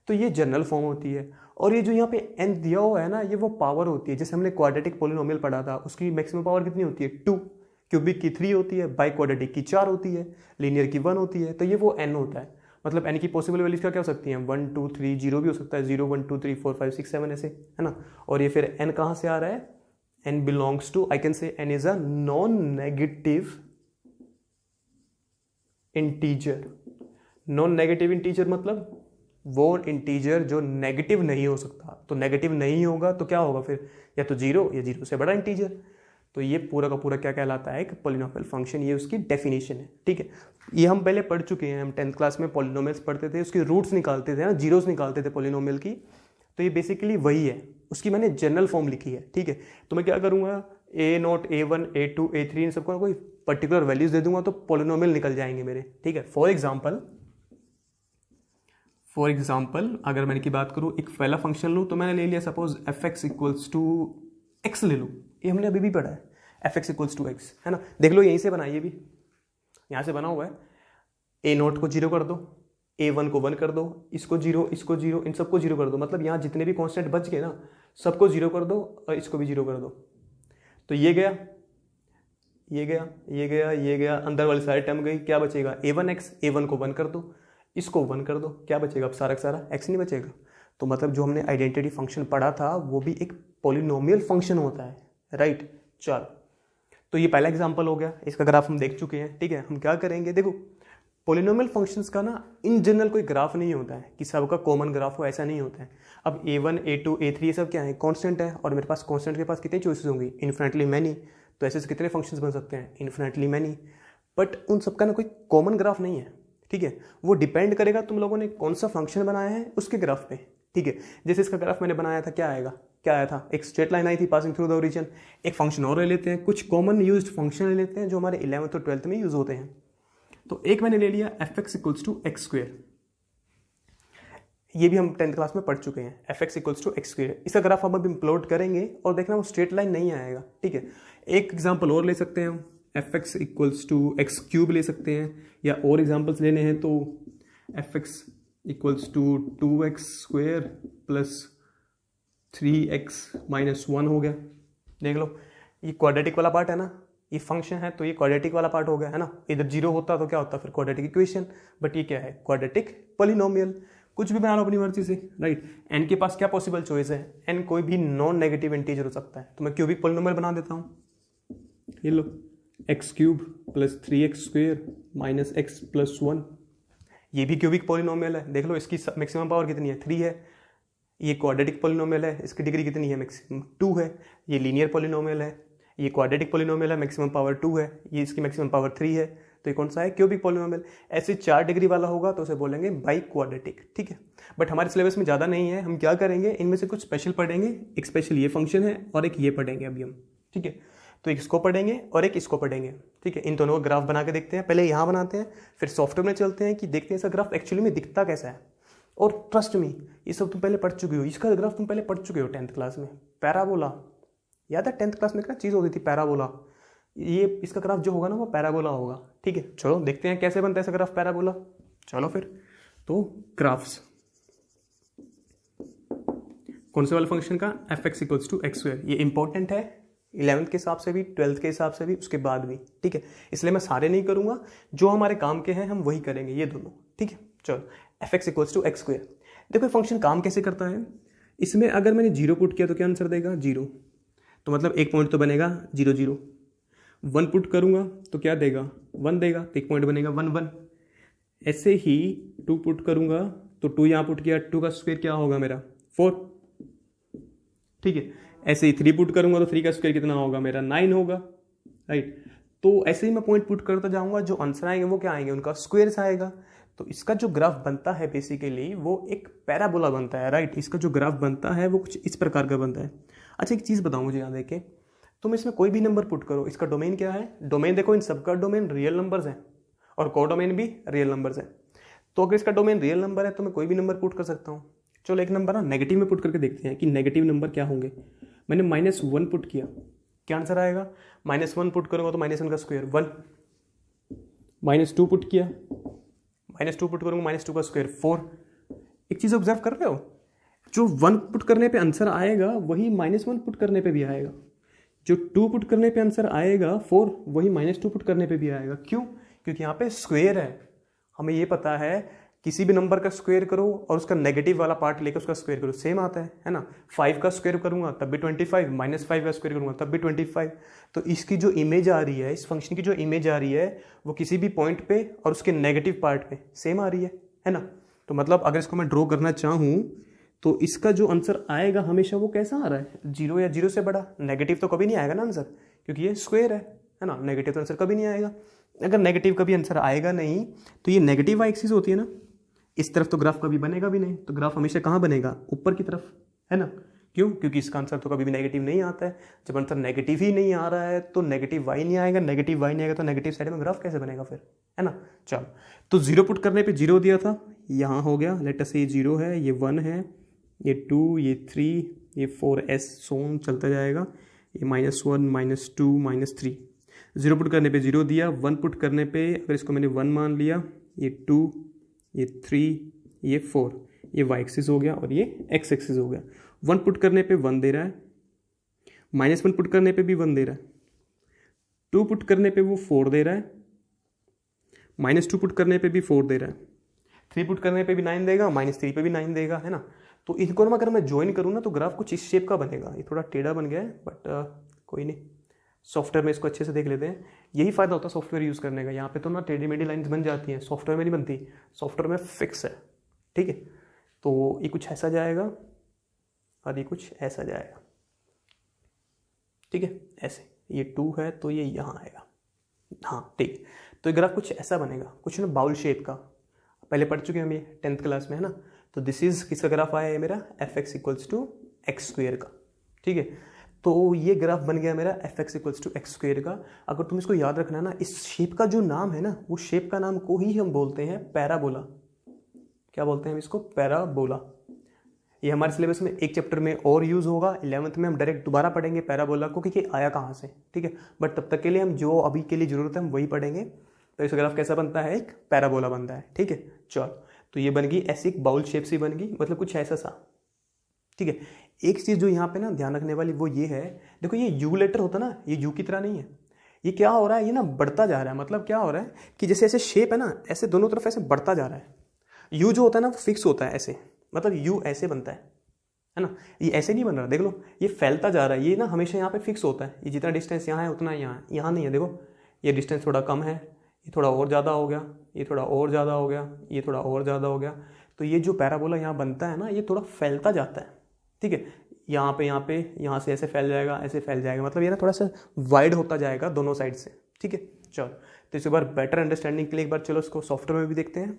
तो ये जनरल फॉर्म होती है। और ये जो यहाँ पे n दिया हुआ है ना, ये वो पावर होती है। जैसे हमने क्वाड्रेटिक पॉलिनोमियल पढ़ा था, उसकी मैक्सिमम पावर कितनी होती है 2, क्यूबिक की 3 होती है, बाई क्वाड्रेटिक की 4 होती है, लीनियर की 1 होती है। तो ये वो n होता है, मतलब n की पॉसिबल वैल्यूज क्या क्या हो सकती हैं, 1 2 3, 0 भी हो सकता है, 0 1 2 3 4 5 6 7 ऐसे, है ना। और ये फिर n कहाँ से आ रहा है, n belongs to, I can say n is a non negative integer. Non negative integer मतलब वो इंटीजर जो नेगेटिव नहीं हो सकता। तो नेगेटिव नहीं होगा तो क्या होगा फिर, या तो 0 या 0 से बड़ा इंटीजर। तो ये पूरा का पूरा क्या कहलाता है, एक पॉलिनोमियल फंक्शन, ये उसकी डेफिनेशन है, ठीक है। ये हम पहले पढ़ चुके हैं, हम 10th क्लास में पॉलिनोमियल्स पढ़ते थे, उसके रूट्स निकालते थे ना, जीरोस निकालते थे पॉलिनोमियल की। तो ये बेसिकली वही है, उसकी मैंने जनरल फॉर्म लिखी है, ठीक है। तो मैं क्या करूँगा, a0 a1 a2 a3 इन सबको कोई पर्टिकुलर वैल्यूज दे दूंगा तो पॉलिनोमियल निकल जाएंगे मेरे, ठीक है। फॉर एग्जाम्पल अगर मैंने की बात करूँ, एक पहला फंक्शन लूँ, तो मैंने ले लिया सपोज fx = x ले लूँ, ये हमने अभी भी पढ़ा है, fx = x, है ना। देख लो यहीं से बनाइए, भी यहाँ से बना हुआ है। a0 को 0 कर दो, a1 को 1 कर दो, इसको 0 इसको 0, इन सबको 0 कर दो, मतलब यहाँ जितने भी कॉन्स्टेंट बच गए ना, सबको 0 कर दो और इसको भी 0 कर दो। तो ये गया, ये गया, ये गया, ये गया, अंदर वाली सारी टर्म गई, क्या बचेगा, a1x, a1 को 1 कर दो, इसको 1 कर दो, क्या बचेगा, अब सारा का सारा x नहीं बचेगा। तो मतलब जो हमने आइडेंटिटी फंक्शन पढ़ा था वो भी एक पॉलिनोमियल फंक्शन होता है, राइट। चलो, तो ये पहला एग्जांपल हो गया, इसका ग्राफ हम देख चुके हैं, ठीक है। हम क्या करेंगे, देखो पॉलिनोमियल फंक्शंस का ना इन जनरल कोई ग्राफ नहीं होता है कि सबका कॉमन ग्राफ हो, ऐसा नहीं होता है। अब a1 a2 a3 ये सब क्या है, कांस्टेंट है, और मेरे पास कांस्टेंट के पास कितनी चॉइसेस होंगी, इन्फिनिटली मैनी। तो ऐसे कितने फंक्शंस बन सकते हैं, इन्फिनिटली मैनी। बट उन सबका ना कोई कॉमन ग्राफ नहीं है, ठीक है। वो डिपेंड करेगा तुम लोगों ने कौन सा फंक्शन बनाया है उसके ग्राफ पे, ठीक है। जैसे इसका ग्राफ मैंने बनाया था, क्या आएगा, क्या आया था, एक स्ट्रेट लाइन आई थी पासिंग थ्रू द ओरिजिन। एक फंक्शन और ले लेते हैं, कुछ कॉमन यूज्ड फंक्शन ले लेते हैं जो हमारे 11th और 12th में यूज होते हैं। तो एक मैंने ले लिया fx equals to X square, ये भी हम 10th क्लास में पढ़ चुके हैं, fx equals to X square. इसका ग्राफ हम अभी प्लॉट करेंगे और देखना वो स्ट्रेट लाइन नहीं आएगा, ठीक है। एक एग्जांपल और ले सकते हैं हम, fx equals to x cube ले सकते हैं, या और एग्जांपल्स लेने हैं तो fx equals to 2x square plus 3x minus 1 हो गया। देख लो, ये क्वाड्रेटिक वाला पार्ट है ना, ये फंक्शन है तो ये क्वाड्रेटिक वाला पार्ट हो गया है ना। इधर जीरो होता तो क्या होता, फिर क्वाड्रेटिक इक्वेशन, बट ये क्या है, क्वाड्रेटिक पॉलिनोमियल। कुछ भी बना लो अपनी मर्जी से, राइट। एन के पास क्या पॉसिबल चॉइस है, एन कोई भी नॉन नेगेटिव इंटीजर हो सकता है, तो मैं क्यूबिक पॉलिनोमियल बना देता हूँ। ये लो, X cube plus 3x square minus X plus 1, ये भी क्यूबिक पॉलिनोमियल है। देख लो, इसकी मैक्सिमम पावर कितनी है, 3 है। ये क्वाड्रेटिक पॉलिनोमियल है, इसकी डिग्री कितनी है, मैक्सिमम 2 है। ये लीनियर पॉलिनोमियल है, ये क्वाड्रेटिक पॉलिनोमियल है, मैक्सिमम पावर 2 है। ये इसकी मैक्सिमम पावर 3 है, तो ये कौन सा है, क्यूबिक पॉलिनोमियल। ऐसे 4 डिग्री वाला होगा तो उसे बोलेंगे बाई क्वाड्रेटिक, ठीक है। बट हमारे सिलेबस में ज़्यादा नहीं है, हम क्या करेंगे, इनमें से कुछ स्पेशल पढ़ेंगे। एक स्पेशल ये फंक्शन है और एक ये पढ़ेंगे अभी हम, ठीक है। तो एक इसको पढ़ेंगे और एक इसको पढ़ेंगे, ठीक है। इन दोनों का ग्राफ बना के देखते हैं, पहले यहाँ बनाते हैं, फिर सॉफ्टवेयर में चलते हैं कि देखते हैं इसका ग्राफ एक्चुअली में दिखता कैसा है। और ट्रस्ट मी, ये सब तुम पहले पढ़ चुके हो, इसका ग्राफ तुम पहले पढ़ चुके हो 10th क्लास में। पैराबोला याद है, 10th क्लास में क्या चीज़ होती थी, पैराबोला। ये इसका ग्राफ जो होगा ना वो पैराबोला होगा, ठीक है। चलो देखते हैं कैसे बनता है इसका ग्राफ पैराबोला। चलो फिर, तो ग्राफ्स कौन से वाले फंक्शन का, fx equals to X square. ये इंपॉर्टेंट है 11th के हिसाब से भी, 12th के हिसाब से भी, उसके बाद भी, ठीक है। इसलिए मैं सारे नहीं करूंगा, जो हमारे काम के हैं हम वही करेंगे, ये दोनों, ठीक है। चलो, fx equals to X square. देखो फंक्शन काम कैसे करता है, इसमें अगर मैंने 0 पुट किया तो क्या आंसर देगा, 0। तो मतलब एक पॉइंट तो बनेगा 0 0। 1 पुट करूंगा तो क्या देगा, 1 देगा, तो एक पॉइंट बनेगा 1 1। ऐसे ही 2 पुट करूंगा तो 2 यहाँ पुट किया, 2 का स्क्वायर क्या होगा मेरा, 4, ठीक है। ऐसे ही 3 पुट करूंगा तो 3 का स्क्वायर कितना होगा मेरा, 9 होगा, राइट। तो ऐसे ही मैं पॉइंट पुट करता जाऊंगा, जो आंसर आएंगे वो क्या आएंगे, उनका स्क्वायर आएगा। तो इसका जो ग्राफ बनता है बेसिकली वो एक पैराबोला बनता है, राइट। इसका जो ग्राफ बनता है वो कुछ इस प्रकार का बनता है। अच्छा, एक चीज़ बताओ मुझे, यहाँ देखे तुम इसमें कोई भी नंबर पुट करो, इसका डोमेन क्या है, डोमेन देखो, इन सबका डोमेन रियल नंबर्स है और को डोमेन भी रियल नंबर्स है। तो अगर इसका डोमेन रियल नंबर है तो मैं कोई भी नंबर पुट कर सकता हूँ। चलो एक नंबर ना नेगेटिव में पुट करके देखते हैं कि नेगेटिव नंबर क्या होंगे। मैंने -1 पुट किया, क्या आंसर आएगा, -1 पुट करूंगा तो -1 का स्क्वायर 1। -2 पुट किया, -2 पुट करूंगा, -2 का स्क्वायर 4। एक चीज़ ऑब्जर्व कर रहे हो, जो 1 पुट करने पे आंसर आएगा वही -1 पुट करने पे भी आएगा। जो 2 पुट करने पे आंसर आएगा 4, वही -2 पुट करने पे भी आएगा। क्यों, क्योंकि यहाँ पे स्क्वायर है। हमें ये पता है किसी भी नंबर का स्क्वायर करो और उसका नेगेटिव वाला पार्ट लेकर उसका स्क्वायर करो, सेम आता है ना। 5 का स्क्वायर करूंगा तब भी 25, -5 का स्क्वायर करूंगा तब भी 25। तो इसकी जो इमेज आ रही है, इस फंक्शन की जो इमेज आ रही है वो किसी भी पॉइंट पे और उसके नेगेटिव पार्ट पे सेम आ रही है ना। तो मतलब अगर इसको मैं ड्रॉ करना चाहूँ तो इसका जो आंसर आएगा हमेशा वो कैसा आ रहा है, 0 या 0 से बड़ा। नेगेटिव तो कभी नहीं आएगा ना आंसर, क्योंकि ये स्क्वायर है ना। नेगेटिव तो आंसर कभी नहीं आएगा। अगर नेगेटिव कभी आंसर आएगा नहीं तो ये नेगेटिव वाई एक्सिस होती है ना, इस तरफ तो ग्राफ कभी बनेगा भी नहीं। तो ग्राफ हमेशा कहाँ बनेगा, ऊपर की तरफ, है ना। क्यों, क्योंकि इसका आंसर तो कभी भी नेगेटिव नहीं आता है। जब आंसर नेगेटिव ही नहीं आ रहा है तो नेगेटिव वाई नहीं आएगा, नेगेटिव वाई नहीं आएगा तो नेगेटिव साइड में ग्राफ कैसे बनेगा फिर, है ना। चलो, तो 0 पुट करने पे 0 दिया था, यहाँ हो गया, लेट अस से 0 है, ये 1 है, ये 2, ये 3, ये 4s सोन चलता जाएगा, ये -1 -2 -3। 0 पुट करने पे 0 दिया, 1 पुट करने पे अगर इसको मैंने 1 मान लिया, ये 2, ये 3, ये 4, ये y एक्सिस हो गया और ये x एक्सिस हो गया। 1 पुट करने पे 1 दे रहा है, -1 पुट करने पे भी 1 दे रहा है, 2 पुट करने पे वो 4 दे रहा है, -2 पुट करने पे भी 4 दे रहा है, 3 पुट करने पे भी 9 देगा, -3 पे भी 9 देगा, है ना। तो इनको ना अगर मैं ज्वाइन करूँ ना तो ग्राफ कुछ इस शेप का बनेगा। ये थोड़ा टेढ़ा बन गया है बट कोई नहीं, सॉफ्टवेयर में इसको अच्छे से देख लेते हैं। यही फ़ायदा होता है सॉफ्टवेयर यूज़ करने का। यहाँ पे तो ना टेढ़ी मेढ़ी लाइन्स बन जाती हैं, सॉफ्टवेयर में नहीं बनती, सॉफ्टवेयर में फिक्स है। ठीक है, तो ये कुछ ऐसा जाएगा और ये कुछ ऐसा जाएगा। ठीक है, ऐसे ये 2 है तो ये यहाँ आएगा। हाँ ठीक, तो ये ग्राफ कुछ ऐसा बनेगा, कुछ ना बाउल शेप का। पहले पढ़ चुके हैं हम ये 10th क्लास में, है ना। तो दिस इज किसका ग्राफ आया है मेरा, fx equals to X square का। ठीक है, तो ये ग्राफ बन गया मेरा fx equals to X square का। अगर तुम इसको याद रखना ना, इस शेप का जो नाम है ना, वो शेप का नाम को ही हम बोलते हैं पैराबोला। क्या बोलते हैं हम इसको, पैराबोला। ये हमारे सिलेबस में एक चैप्टर में और यूज़ होगा, 11th में हम डायरेक्ट दोबारा पढ़ेंगे पैराबोला को कि आया कहाँ से। ठीक है, बट तब तक के लिए हम जो अभी के लिए ज़रूरत है हम वही पढ़ेंगे। तो इस ग्राफ कैसा बनता है, एक पैराबोला बनता है। ठीक है, चलो, तो ये बन गई ऐसी एक बाउल शेप सी बन गई, मतलब कुछ ऐसा सा। ठीक है, एक चीज़ जो यहाँ पे ना ध्यान रखने वाली वो ये है, देखो ये यू लेटर होता ना, ये यू की तरह नहीं है। ये क्या हो रहा है, ये ना बढ़ता जा रहा है। मतलब क्या हो रहा है कि जैसे ऐसे शेप है ना, ऐसे दोनों तरफ ऐसे बढ़ता जा रहा है। यू जो होता है ना वो फिक्स होता है ऐसे, मतलब यू ऐसे बनता है ना। ये ऐसे नहीं बन रहा, देख लो ये फैलता जा रहा है। ये ना हमेशा यहाँ पे फिक्स होता है, ये जितना डिस्टेंस यहाँ है उतना यहाँ, यहाँ नहीं है। देखो ये डिस्टेंस थोड़ा कम है, ये थोड़ा और ज़्यादा हो गया, ये थोड़ा और ज़्यादा हो गया, ये थोड़ा और ज़्यादा हो गया। तो ये जो पैराबोला यहाँ बनता है ना, ये थोड़ा फैलता जाता है। ठीक है, यहाँ से ऐसे फैल जाएगा, ऐसे फैल जाएगा, मतलब ये ना थोड़ा सा वाइड होता जाएगा दोनों साइड से। ठीक है, चलो, तो इस बार बेटर अंडरस्टैंडिंग के लिए एक बार चलो इसको सॉफ्टवेयर में भी देखते हैं।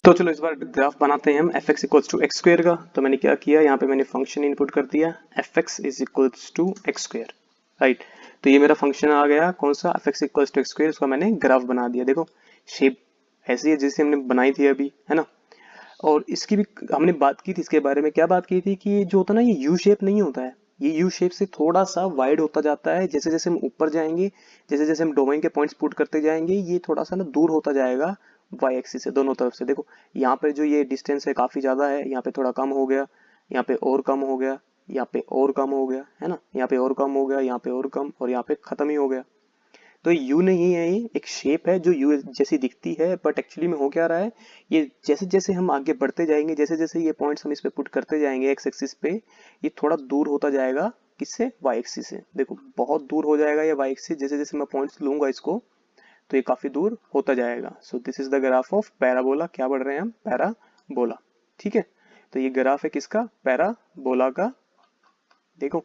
तो चलो इस बार ग्राफ बनाते हैं हम fx equals to X square का। तो मैंने क्या किया, यहाँ पे मैंने फंक्शन इनपुट कर दिया fx is equals to X square, right. तो ये मेरा फंक्शन आ गया कौन सा, fx equals to X square. उसका मैंने ग्राफ बना दिया। देखो शेप ऐसी है जैसे हमने बनाई थी अभी, है ना। और इसकी भी हमने बात की थी, इसके बारे में क्या बात की थी कि जो होता है ना, ये यू शेप नहीं होता है, ये यू शेप से थोड़ा सा वाइड होता जाता है। जैसे जैसे हम ऊपर जाएंगे, जैसे जैसे हम डोमेन के पॉइंट्स पुट करते जाएंगे, ये थोड़ा सा ना दूर होता जाएगा वाई एक्सिस से दोनों तरफ से। देखो यहाँ पे जो ये डिस्टेंस है काफी ज्यादा है, यहाँ पे थोड़ा कम हो गया, यहाँ पे और कम हो गया, यहाँ पे और कम हो गया, है ना, यहाँ पे और कम हो गया, यहाँ पे और कम, और यहाँ पे खत्म ही हो गया। तो यू नहीं है, ये एक शेप है जो यू जैसी दिखती है, बट एक्चुअली में हो क्या रहा है, ये जैसे जैसे हम आगे बढ़ते जाएंगे, जैसे जैसे ये पॉइंट्स हम इस पे पुट करते जाएंगे एक्स एक्सिस पे, ये थोड़ा दूर होता जाएगा किससे, वाई एक्सिस से। देखो बहुत दूर हो जाएगा ये वाई एक्सिस, जैसे जैसे मैं पॉइंट्स लूंगा इसको तो ये काफी दूर होता जाएगा। सो this is the graph of parabola. क्या बढ़ रहे हैं हम, पैराबोला। ठीक है, तो ये ग्राफ है किसका, पैराबोला का। देखो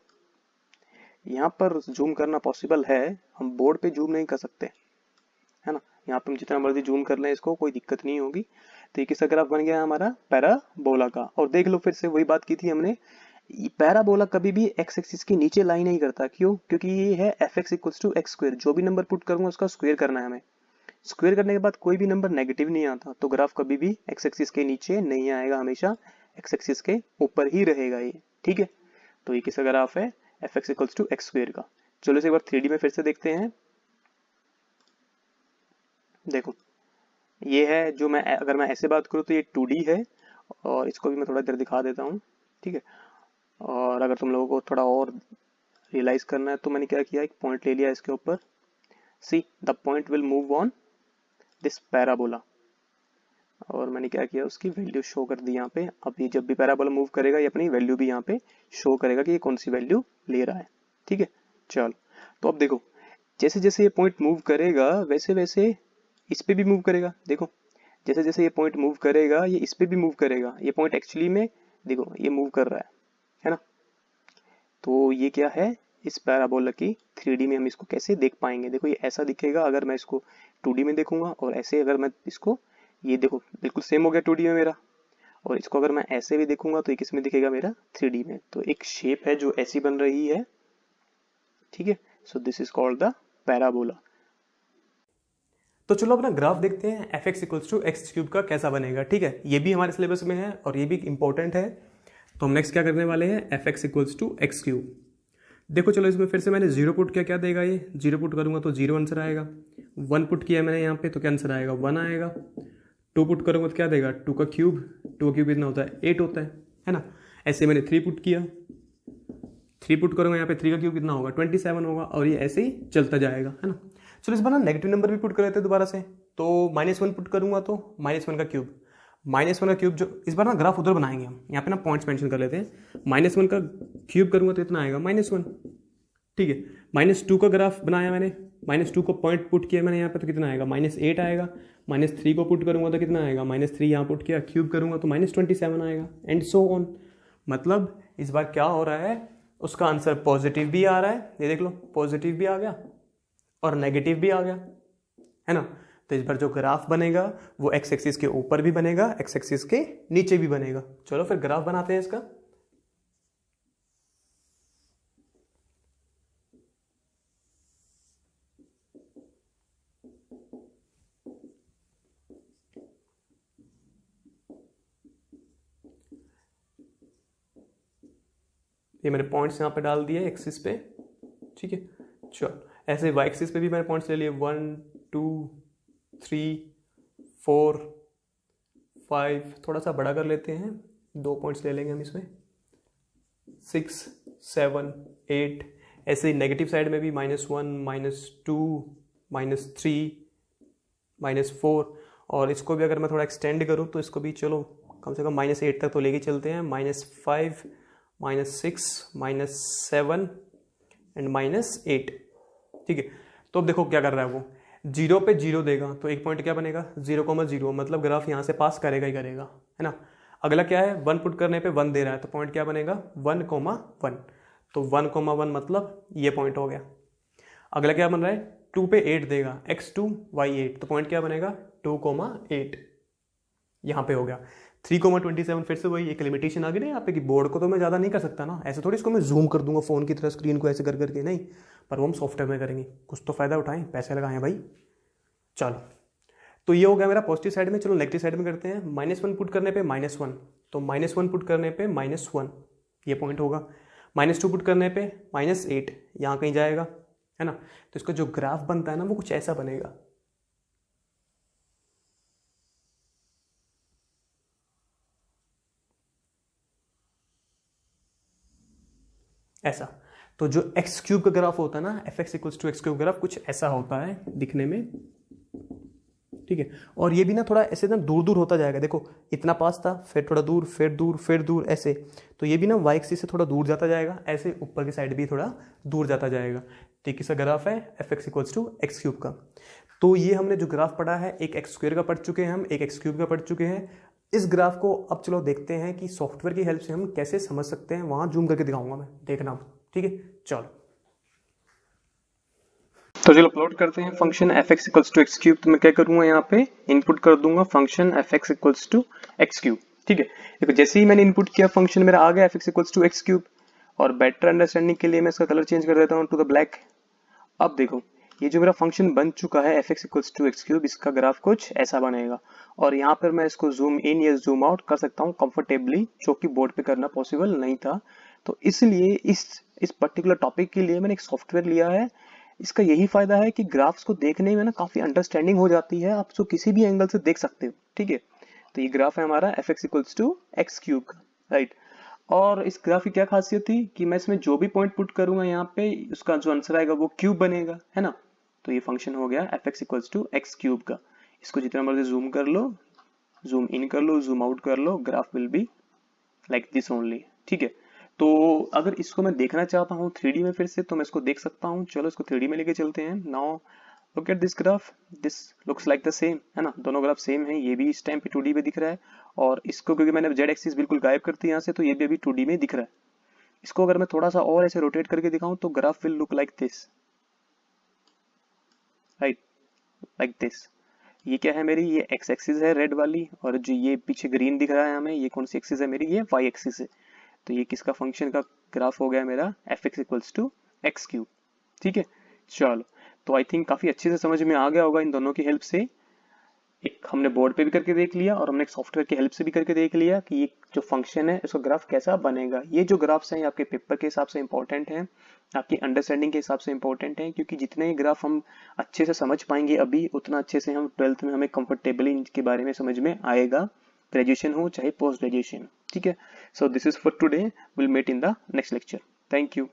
यहाँ पर जूम करना पॉसिबल है, हम बोर्ड पे जूम नहीं कर सकते, है ना। यहाँ पे हम जितना मर्जी जूम कर लें इसको, कोई दिक्कत नहीं होगी। तो ये किसका ग्राफ बन गया हमारा, पैराबोला का। और देख लो फिर से वही बात की थी हमने, पैराबोला कभी भी एक्स एक्सिस के नीचे लाई नहीं करता। क्यों, क्योंकि ये है fx equals to X square. जो भी नंबर पुट करूंगा उसका स्क्वायर करना है हमें, स्क्वायर करने के बाद कोई भी नंबर नेगेटिव नहीं आता। तो ग्राफ कभी भी एक्स एक्सिस के नीचे नहीं आएगा, हमेशा एक्स एक्सिस के ऊपर ही रहेगा ये। ठीक है, तो ये किसका ग्राफ है, fx equals to X square का। चलो इसे एक बार 3D में फिर से देखते हैं। देखो ये है जो मैं, अगर मैं ऐसे बात करूँ तो ये 2D है, और इसको भी मैं थोड़ा इधर दिखा देता हूँ। ठीक है, और अगर तुम लोगों को थोड़ा और रियलाइज करना है तो मैंने क्या किया, एक पॉइंट ले लिया इसके ऊपर। See the point will move on this parabola, और मैंने क्या किया, उसकी वैल्यू शो कर दी यहाँ पे। अब ये जब भी पैराबोला मूव करेगा ये अपनी वैल्यू भी यहाँ पे शो करेगा कि ये कौन सी वैल्यू ले रहा है। ठीक है, चलो, तो अब देखो जैसे जैसे ये पॉइंट मूव करेगा वैसे वैसे इस पे भी मूव करेगा। देखो जैसे जैसे ये पॉइंट मूव करेगा ये इस पे भी मूव करेगा। ये पॉइंट एक्चुअली में देखो ये मूव कर रहा है ना। तो ये क्या है, इस पैराबोला की 3D में हम इसको कैसे देख पाएंगे। देखो ये ऐसा दिखेगा अगर मैं इसको 2D में देखूंगा, और ऐसे अगर मैं इसको, ये देखो बिल्कुल सेम हो गया 2D में मेरा। और इसको अगर मैं ऐसे भी देखूंगा तो ये किस में दिखेगा मेरा, 3D में। तो एक शेप है जो ऐसी बन रही है। ठीक है, so this is called the parabola. तो चलो अपना ग्राफ देखते हैं fx equals to x cube का कैसा बनेगा। ठीक है, ये भी हमारे सिलेबस में है और ये भी इंपॉर्टेंट है। तो हम नेक्स्ट क्या करने वाले हैं, fx equals to x cube. देखो चलो इसमें फिर से मैंने 0 पुट किया, क्या देगा ये, 0 पुट करूंगा तो 0 आंसर आएगा। 1 पुट किया मैंने यहाँ पे तो क्या आंसर आएगा, 1 आएगा। 2 पुट करूंगा तो क्या देगा, 2 का क्यूब, 2 का क्यूब कितना होता है, 8 होता है ना। ऐसे मैंने 3 पुट किया, 3 पुट करूंगा यहाँ पे 3 का क्यूब कितना होगा, 27 होगा, और ये ऐसे ही चलता जाएगा, है ना। चलो इस बार ना नेगेटिव नंबर भी पुट कर लेते हैं दोबारा से। तो -1 पुट करूंगा तो -1 का क्यूब, -1 का क्यूब, जो इस बार ना ग्राफ उधर बनाएंगे हम, यहाँ पे ना पॉइंट्स मेंशन कर लेते हैं। -1 का क्यूब करूँगा तो इतना आएगा -1, ठीक है। -2 का ग्राफ बनाया मैंने, -2 को पॉइंट पुट किया मैंने यहाँ पे तो कितना आएगा, -8 आएगा। -3 को पुट करूँगा तो कितना आएगा, -3 यहाँ पुट किया, क्यूब करूँगा तो -27 आएगा, एंड सो ऑन। मतलब इस बार क्या हो रहा है, उसका आंसर पॉजिटिव भी आ रहा है, ये देख लो पॉजिटिव भी आ गया और नेगेटिव भी आ गया, है ना। तो इस बार जो ग्राफ बनेगा वो एक्स एक्सिस के ऊपर भी बनेगा, एक्स एक्सिस के नीचे भी बनेगा। चलो फिर ग्राफ बनाते हैं इसका। ये मैंने पॉइंट्स यहाँ पे डाल दिए एक्सिस पे, ठीक है। चलो ऐसे वाई एक्सिस पे भी मैंने पॉइंट्स ले लिए, 1 2 3 4 5, थोड़ा सा बड़ा कर लेते हैं, 2 पॉइंट्स ले लेंगे हम इसमें, 6 7 8। ऐसे ही नेगेटिव साइड में भी -1 -2 -3 -4, और इसको भी अगर मैं थोड़ा एक्सटेंड करूँ तो इसको भी चलो कम से कम -8 तक तो लेके चलते हैं, -5 -6 -7 एंड -8, ठीक है। तो अब देखो क्या कर रहा है वो, 0 पे 0 देगा तो एक पॉइंट क्या बनेगा, 0,0, मतलब ग्राफ यहाँ से पास करेगा ही करेगा, है ना। अगला क्या है, 1 पुट करने पे 1 दे रहा है तो पॉइंट क्या बनेगा, 1,1, तो 1,1 मतलब ये पॉइंट हो गया। अगला क्या बन रहा है, 2 पे 8 देगा, x2 y8, तो पॉइंट क्या बनेगा, 2,8, यहाँ पे हो गया। 3,27, फिर से वही एक लिमिटेशन आ गई ना यहाँ पे कि बोर्ड को तो मैं ज़्यादा नहीं कर सकता ना, ऐसे थोड़ी इसको मैं जूम कर दूंगा फ़ोन की तरह स्क्रीन को ऐसे कर करके, नहीं, पर वो हम सॉफ्टवेयर में करेंगे, कुछ तो फ़ायदा उठाएं, पैसे लगाएं भाई। चलो तो ये हो गया मेरा पॉजिटिव साइड में। चलो नेगेटिव साइड में करते हैं, -1 पुट करने पे -1, तो -1 पुट करने पे -1 ये पॉइंट होगा, -2 पुट करने पे -8 यहाँ कहीं जाएगा, है ना। तो इसका जो ग्राफ बनता है ना वो कुछ ऐसा बनेगा, ऐसा। तो जो एक्स क्यूब का ग्राफ होता है ना, fx equals to x cube graph कुछ ऐसा होता है दिखने में, ठीक है। और ये भी ना थोड़ा ऐसे ना दूर दूर होता जाएगा, देखो इतना पास था, फिर थोड़ा दूर, फिर दूर, फिर दूर, ऐसे। तो ये भी ना वाई एक्सिस से थोड़ा दूर जाता जाएगा, ऐसे ऊपर की साइड भी थोड़ा दूर जाता जाएगा। तो किसका ग्राफ है, fx equals to x cube का। तो ये हमने जो ग्राफ पढ़ा है, एक एक्स स्क्वायर का पढ़ चुके हैं हम, एक एक्स क्यूब का पढ़ चुके हैं। इस ग्राफ को अब चलो देखते हैं कि सॉफ्टवेयर की हेल्प से हम कैसे समझ सकते हैं, वहां जूम करके दिखाऊंगा मैं, देखना, ठीक है। चलो तो चलो प्लॉट करते हैं function fx equals to x cube. तो मैं क्या करूंगा, यहाँ पे इनपुट कर दूंगा function fx equals to x cube, ठीक है। देखो जैसे ही मैंने इनपुट किया फंक्शन मेरा आ गया fx equals to x cube, और बेटर अंडरस्टैंडिंग के लिए मैं इसका कलर चेंज कर देता हूँ टू द ब्लैक। अब देखो ये जो मेरा फंक्शन बन चुका है fx equals to x cube, इसका ग्राफ कुछ ऐसा बनेगा, और यहाँ पर मैं इसको जूम इन या जूम आउट कर सकता हूँ कंफर्टेबली, जो कि बोर्ड पे करना पॉसिबल नहीं था। तो इसलिए इस पर्टिकुलर टॉपिक के लिए मैंने एक सॉफ्टवेयर लिया है। इसका यही फायदा है कि ग्राफ्स को देखने में ना काफी अंडरस्टैंडिंग हो जाती है, आप उसको किसी भी एंगल से देख सकते हो, ठीक है। तो ये ग्राफ है हमारा fx equals to x cube का, राइट। और इस ग्राफ की क्या खासियत थी कि मैं इसमें जो भी पॉइंट पुट करूंगा यहाँ पे, उसका जो आंसर आएगा वो क्यूब बनेगा, है ना। तो ये फंक्शन हो गया fx equals to x cube का। इसको जितना मर्जी जूम कर लो, जूम इन कर लो, जूम आउट कर लो, graph will be like this only, ठीक है। तो अगर इसको मैं देखना चाहता हूँ 3D में फिर से, तो मैं इसको देख सकता हूँ। चलो इसको 3D में लेके चलते हैं। Now look at this graph, this looks like the same, है ना, दोनों ग्राफ सेम है। ये भी इस टाइम पे 2D में दिख रहा है, और इसको क्योंकि मैंने जेड एक्सिस बिल्कुल गायब करती है यहाँ से, तो ये भी अभी 2D में दिख रहा है। इसको अगर मैं थोड़ा सा और ऐसे रोटेट करके दिखाऊं तो graph will look like this, right, like this. ये क्या है मेरी, ये एक्स एक्सिस है रेड वाली, और जो ये पीछे ग्रीन दिख रहा है हमें, ये कौन सी एक्सिस है मेरी, ये वाई एक्सिस है। तो ये किसका फंक्शन का ग्राफ हो गया मेरा, fx equals to x cube, ठीक है। चलो तो आई थिंक काफी अच्छे से समझ में आ गया होगा इन दोनों की हेल्प से। एक हमने बोर्ड पे भी करके देख लिया, और हमने एक सॉफ्टवेयर की हेल्प से भी करके देख लिया कि ये जो फंक्शन है इसका ग्राफ कैसा बनेगा। ये जो ग्राफ्स हैं आपके पेपर के हिसाब से इंपॉर्टेंट हैं, आपकी अंडरस्टैंडिंग के हिसाब से इंपॉर्टेंट है, क्योंकि जितने ग्राफ हम अच्छे से समझ पाएंगे अभी, उतना अच्छे से हम 12th में हमें कंफर्टेबली इनके बारे में समझ में आएगा, ग्रेजुएशन हो चाहे पोस्ट ग्रेजुएशन, ठीक है। So this is for today, will meet in the next lecture. Thank you.